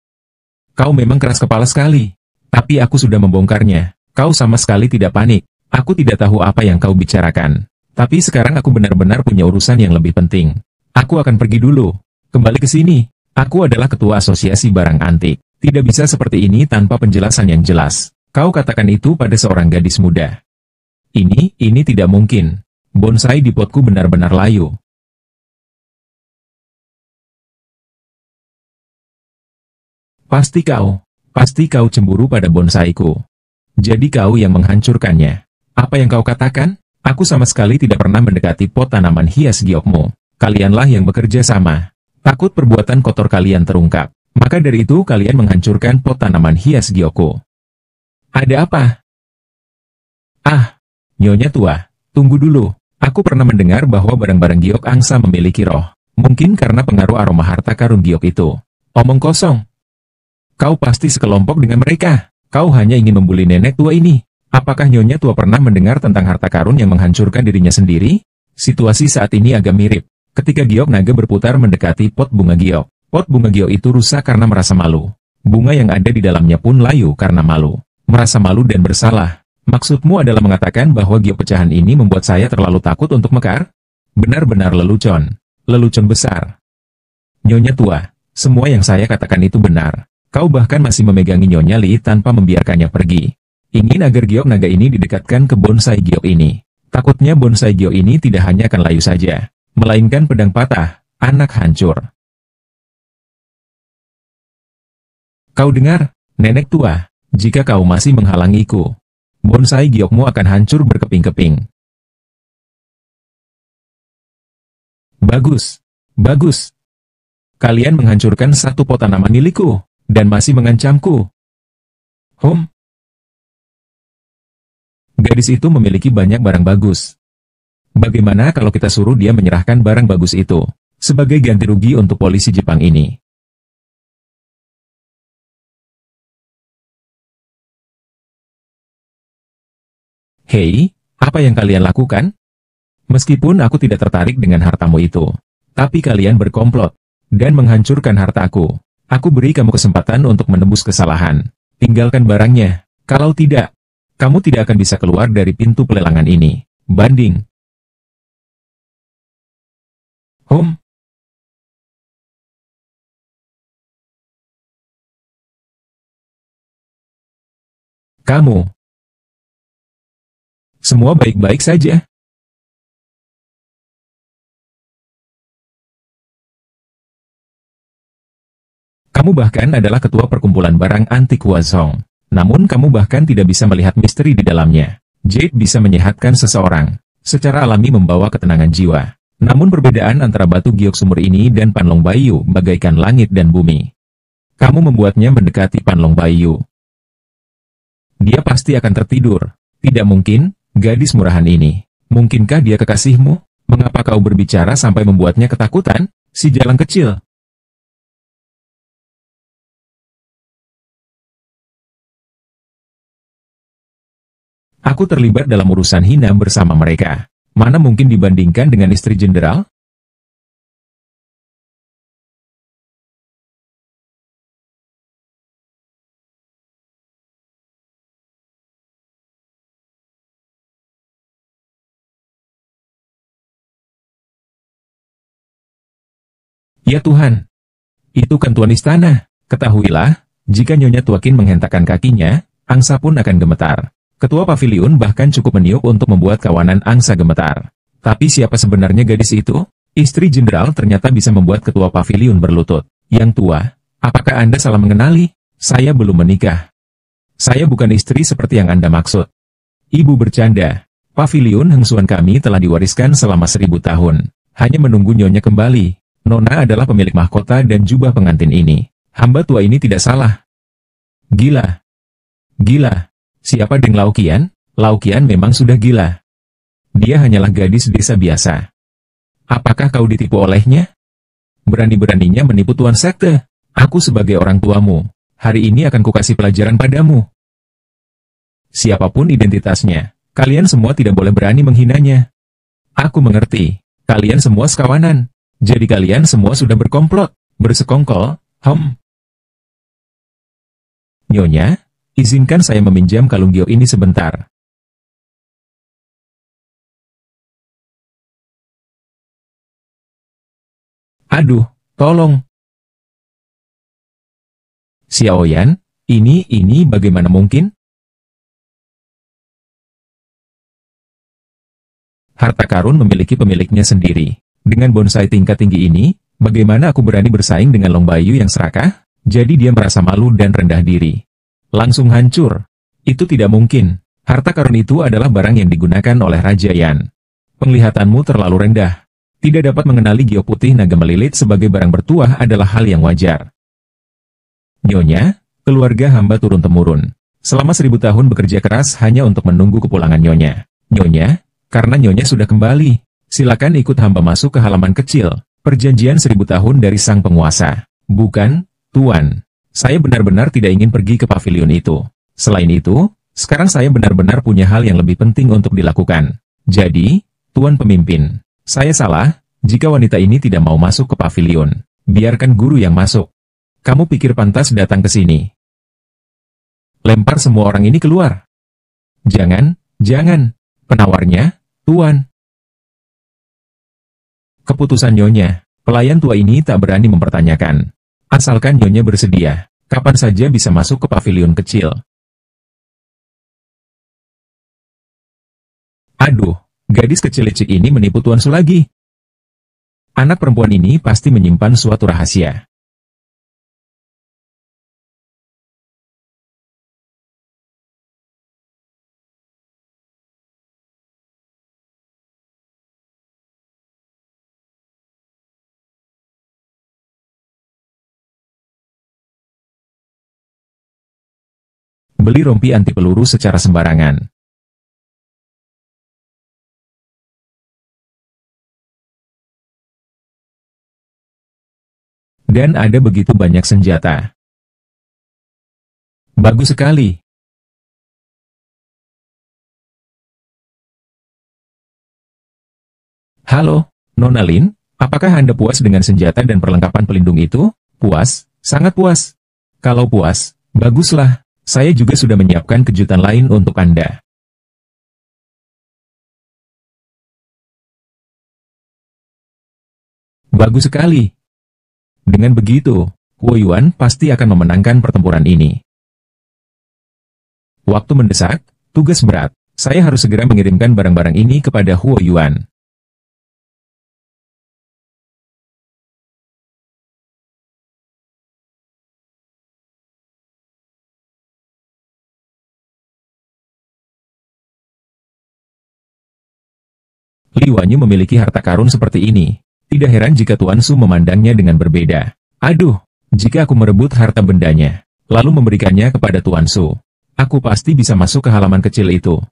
Kau memang keras kepala sekali. Tapi aku sudah membongkarnya. Kau sama sekali tidak panik. Aku tidak tahu apa yang kau bicarakan. Tapi sekarang aku benar-benar punya urusan yang lebih penting. Aku akan pergi dulu. Kembali ke sini. Aku adalah ketua asosiasi barang antik. Tidak bisa seperti ini tanpa penjelasan yang jelas. Kau katakan itu pada seorang gadis muda. Ini tidak mungkin. Bonsai di potku benar-benar layu. Pasti kau cemburu pada bonsaiku. Jadi kau yang menghancurkannya. Apa yang kau katakan? Aku sama sekali tidak pernah mendekati pot tanaman hias giokmu. Kalianlah yang bekerja sama. Takut perbuatan kotor kalian terungkap. Maka dari itu kalian menghancurkan pot tanaman hias giokku. Ada apa? Ah, Nyonya tua, tunggu dulu. Aku pernah mendengar bahwa barang-barang giok angsa memiliki roh. Mungkin karena pengaruh aroma harta karun giok itu. Omong kosong. Kau pasti sekelompok dengan mereka. Kau hanya ingin membuli nenek tua ini. Apakah Nyonya tua pernah mendengar tentang harta karun yang menghancurkan dirinya sendiri? Situasi saat ini agak mirip. Ketika giok naga berputar mendekati pot bunga giok. Pot bunga giok itu rusak karena merasa malu. Bunga yang ada di dalamnya pun layu karena malu. Merasa malu dan bersalah. Maksudmu adalah mengatakan bahwa giok pecahan ini membuat saya terlalu takut untuk mekar? Benar-benar lelucon. Lelucon besar. Nyonya tua, semua yang saya katakan itu benar. Kau bahkan masih memegangi Nyonya Li tanpa membiarkannya pergi. Ingin agar giok naga ini didekatkan ke bonsai giok ini. Takutnya bonsai giok ini tidak hanya akan layu saja, melainkan pedang patah, anak hancur. Kau dengar, nenek tua, jika kau masih menghalangiku, bonsai giokmu akan hancur berkeping-keping. Bagus, bagus. Kalian menghancurkan satu pot tanaman milikku. Dan masih mengancamku. Gadis itu memiliki banyak barang bagus. Bagaimana kalau kita suruh dia menyerahkan barang bagus itu, sebagai ganti rugi untuk polisi Jepang ini? Hei, apa yang kalian lakukan? Meskipun aku tidak tertarik dengan hartamu itu, tapi kalian berkomplot, dan menghancurkan hartaku. Aku beri kamu kesempatan untuk menebus kesalahan. Tinggalkan barangnya. Kalau tidak, kamu tidak akan bisa keluar dari pintu pelelangan ini. Banding. Kamu. Semua baik-baik saja. Kamu bahkan adalah ketua perkumpulan barang antik Huazhong. Namun kamu bahkan tidak bisa melihat misteri di dalamnya. Jade bisa menyehatkan seseorang, secara alami membawa ketenangan jiwa. Namun perbedaan antara batu giok sumur ini dan Panlong Baiyu bagaikan langit dan bumi. Kamu membuatnya mendekati Panlong Baiyu. Dia pasti akan tertidur. Tidak mungkin, gadis murahan ini. Mungkinkah dia kekasihmu? Mengapa kau berbicara sampai membuatnya ketakutan? Si jalan kecil. Aku terlibat dalam urusan hina bersama mereka. Mana mungkin dibandingkan dengan istri jenderal? Ya Tuhan, itu kan tuan istana. Ketahuilah, jika Nyonya Tuakin menghentakkan kakinya, angsa pun akan gemetar. Ketua paviliun bahkan cukup meniup untuk membuat kawanan angsa gemetar. Tapi siapa sebenarnya gadis itu? Istri jenderal ternyata bisa membuat ketua paviliun berlutut. Yang tua, apakah Anda salah mengenali? Saya belum menikah. Saya bukan istri seperti yang Anda maksud. Ibu bercanda. Paviliun Hengsuan kami telah diwariskan selama 1000 tahun. Hanya menunggu Nyonya kembali. Nona adalah pemilik mahkota dan jubah pengantin ini. Hamba tua ini tidak salah. Gila. Gila. Siapa Deng Laukian? Laukian memang sudah gila. Dia hanyalah gadis desa biasa. Apakah kau ditipu olehnya? Berani-beraninya menipu tuan sekte. Aku sebagai orang tuamu, hari ini akan kukasih pelajaran padamu. Siapapun identitasnya, kalian semua tidak boleh berani menghinanya. Aku mengerti. Kalian semua sekawanan. Jadi kalian semua sudah berkomplot, bersekongkol, Nyonya, izinkan saya meminjam kalung giok ini sebentar. Aduh, tolong. Xiaoyan, ini bagaimana mungkin? Harta karun memiliki pemiliknya sendiri. Dengan bonsai tingkat tinggi ini, bagaimana aku berani bersaing dengan Long Bayu yang serakah? Jadi dia merasa malu dan rendah diri. Langsung hancur. Itu tidak mungkin. Harta karun itu adalah barang yang digunakan oleh Raja Yan. Penglihatanmu terlalu rendah. Tidak dapat mengenali giok putih naga melilit sebagai barang bertuah adalah hal yang wajar. Nyonya, keluarga hamba turun-temurun. Selama 1000 tahun bekerja keras hanya untuk menunggu kepulangan Nyonya. Nyonya, karena Nyonya sudah kembali, silakan ikut hamba masuk ke halaman kecil. Perjanjian 1000 tahun dari sang penguasa. Bukan, Tuan. Saya benar-benar tidak ingin pergi ke pavilion itu. Selain itu, sekarang saya benar-benar punya hal yang lebih penting untuk dilakukan. Jadi, Tuan Pemimpin, saya salah jika wanita ini tidak mau masuk ke pavilion. Biarkan guru yang masuk. Kamu pikir pantas datang ke sini? Lempar semua orang ini keluar. Jangan, jangan. Penawarnya, Tuan. Keputusan Nyonya. Pelayan tua ini tak berani mempertanyakan. Asalkan Nyonya bersedia, kapan saja bisa masuk ke pavilion kecil. Aduh, gadis kecil licik ini menipu Tuan Su lagi. Anak perempuan ini pasti menyimpan suatu rahasia. Beli rompi anti peluru secara sembarangan. Dan ada begitu banyak senjata. Bagus sekali. Halo, Nona Lin, apakah Anda puas dengan senjata dan perlengkapan pelindung itu? Puas, sangat puas. Kalau puas, baguslah. Saya juga sudah menyiapkan kejutan lain untuk Anda. Bagus sekali. Dengan begitu, Huo Yuan pasti akan memenangkan pertempuran ini. Waktu mendesak, tugas berat. Saya harus segera mengirimkan barang-barang ini kepada Huo Yuan. Li Wanyu memiliki harta karun seperti ini. Tidak heran jika Tuan Su memandangnya dengan berbeda. Aduh, jika aku merebut harta bendanya, lalu memberikannya kepada Tuan Su, aku pasti bisa masuk ke halaman kecil itu.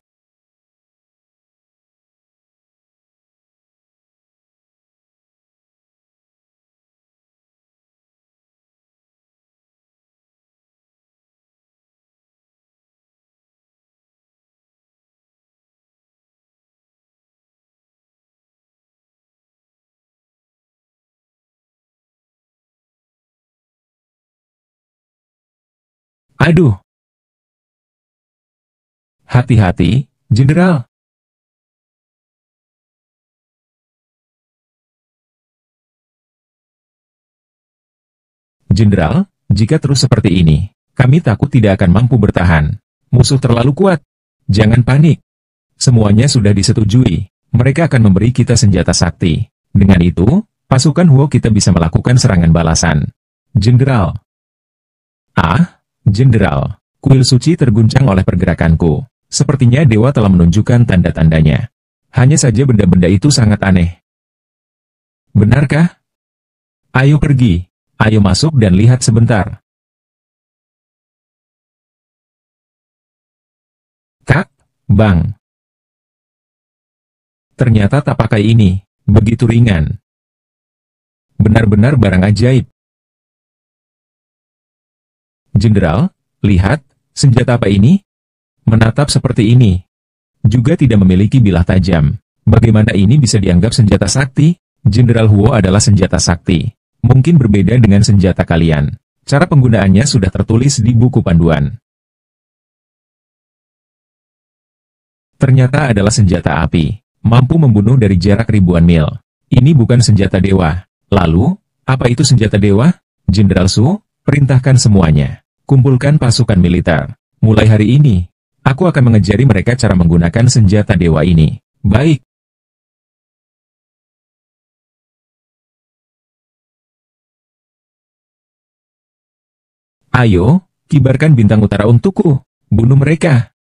Aduh! Hati-hati, Jenderal. Jenderal, jika terus seperti ini, kami takut tidak akan mampu bertahan. Musuh terlalu kuat. Jangan panik. Semuanya sudah disetujui. Mereka akan memberi kita senjata sakti. Dengan itu, pasukan Huo kita bisa melakukan serangan balasan. Jenderal. Ah, Jenderal. Kuil suci terguncang oleh pergerakanku. Sepertinya dewa telah menunjukkan tanda-tandanya. Hanya saja benda-benda itu sangat aneh. Benarkah? Ayo pergi. Ayo masuk dan lihat sebentar. Kak, Bang. Ternyata tak pakai ini. Begitu ringan. Benar-benar barang ajaib. Jenderal, lihat, senjata apa ini? Menatap seperti ini. Juga tidak memiliki bilah tajam. Bagaimana ini bisa dianggap senjata sakti? Jenderal Huo adalah senjata sakti. Mungkin berbeda dengan senjata kalian. Cara penggunaannya sudah tertulis di buku panduan. Ternyata adalah senjata api. Mampu membunuh dari jarak ribuan mil. Ini bukan senjata dewa. Lalu, apa itu senjata dewa? Jenderal Su, perintahkan semuanya. Kumpulkan pasukan militer. Mulai hari ini, aku akan mengajari mereka cara menggunakan senjata dewa ini. Baik. Ayo, kibarkan bintang utara untukku. Bunuh mereka.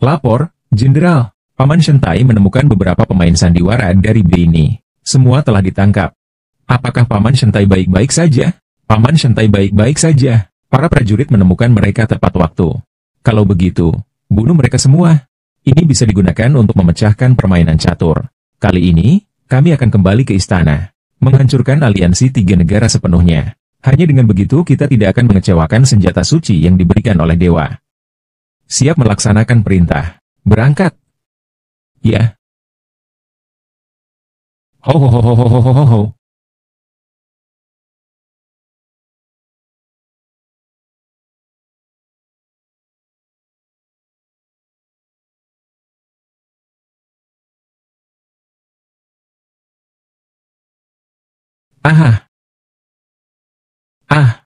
Lapor, Jenderal. Paman Shentai menemukan beberapa pemain sandiwara dari B ini. Semua telah ditangkap. Apakah Paman Shentai baik-baik saja? Paman Shentai baik-baik saja. Para prajurit menemukan mereka tepat waktu. Kalau begitu, bunuh mereka semua. Ini bisa digunakan untuk memecahkan permainan catur. Kali ini, kami akan kembali ke istana. Menghancurkan aliansi 3 negara sepenuhnya. Hanya dengan begitu kita tidak akan mengecewakan senjata suci yang diberikan oleh dewa. Siap melaksanakan perintah. Berangkat. Ya. Ho ho ho ho ho ho ho ho ho. Ah. Ah.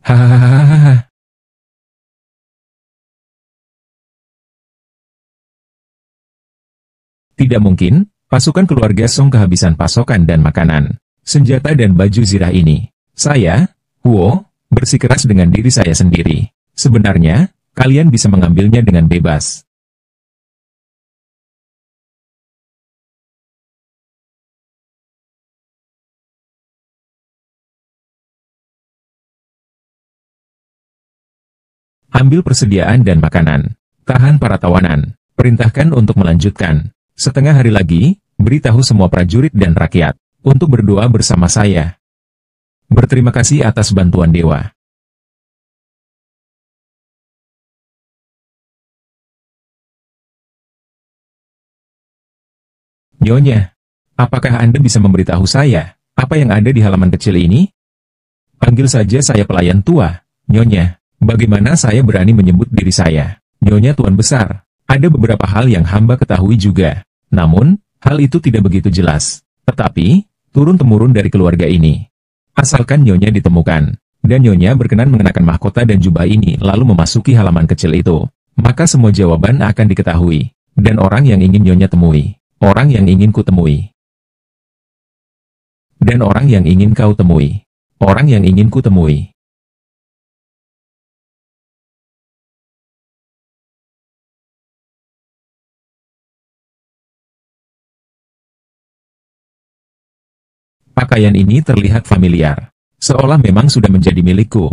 Hahaha. Tidak mungkin, pasukan keluarga Song kehabisan pasokan dan makanan, senjata dan baju zirah ini. Saya, Huo, bersikeras dengan diri saya sendiri. Sebenarnya, kalian bisa mengambilnya dengan bebas. Ambil persediaan dan makanan. Tahan para tawanan. Perintahkan untuk melanjutkan. Setengah hari lagi, beritahu semua prajurit dan rakyat untuk berdoa bersama saya. Berterima kasih atas bantuan dewa. Nyonya, apakah Anda bisa memberitahu saya apa yang ada di halaman kecil ini? Panggil saja saya pelayan tua, Nyonya. Bagaimana saya berani menyebut diri saya, Nyonya Tuan Besar? Ada beberapa hal yang hamba ketahui juga. Namun, hal itu tidak begitu jelas. Tetapi, turun-temurun dari keluarga ini. Asalkan Nyonya ditemukan, dan Nyonya berkenan mengenakan mahkota dan jubah ini lalu memasuki halaman kecil itu, maka semua jawaban akan diketahui. Dan orang yang ingin Nyonya temui, orang yang ingin ku temui. Dan orang yang ingin kau temui, orang yang ingin ku temui. Pakaian ini terlihat familiar, seolah memang sudah menjadi milikku.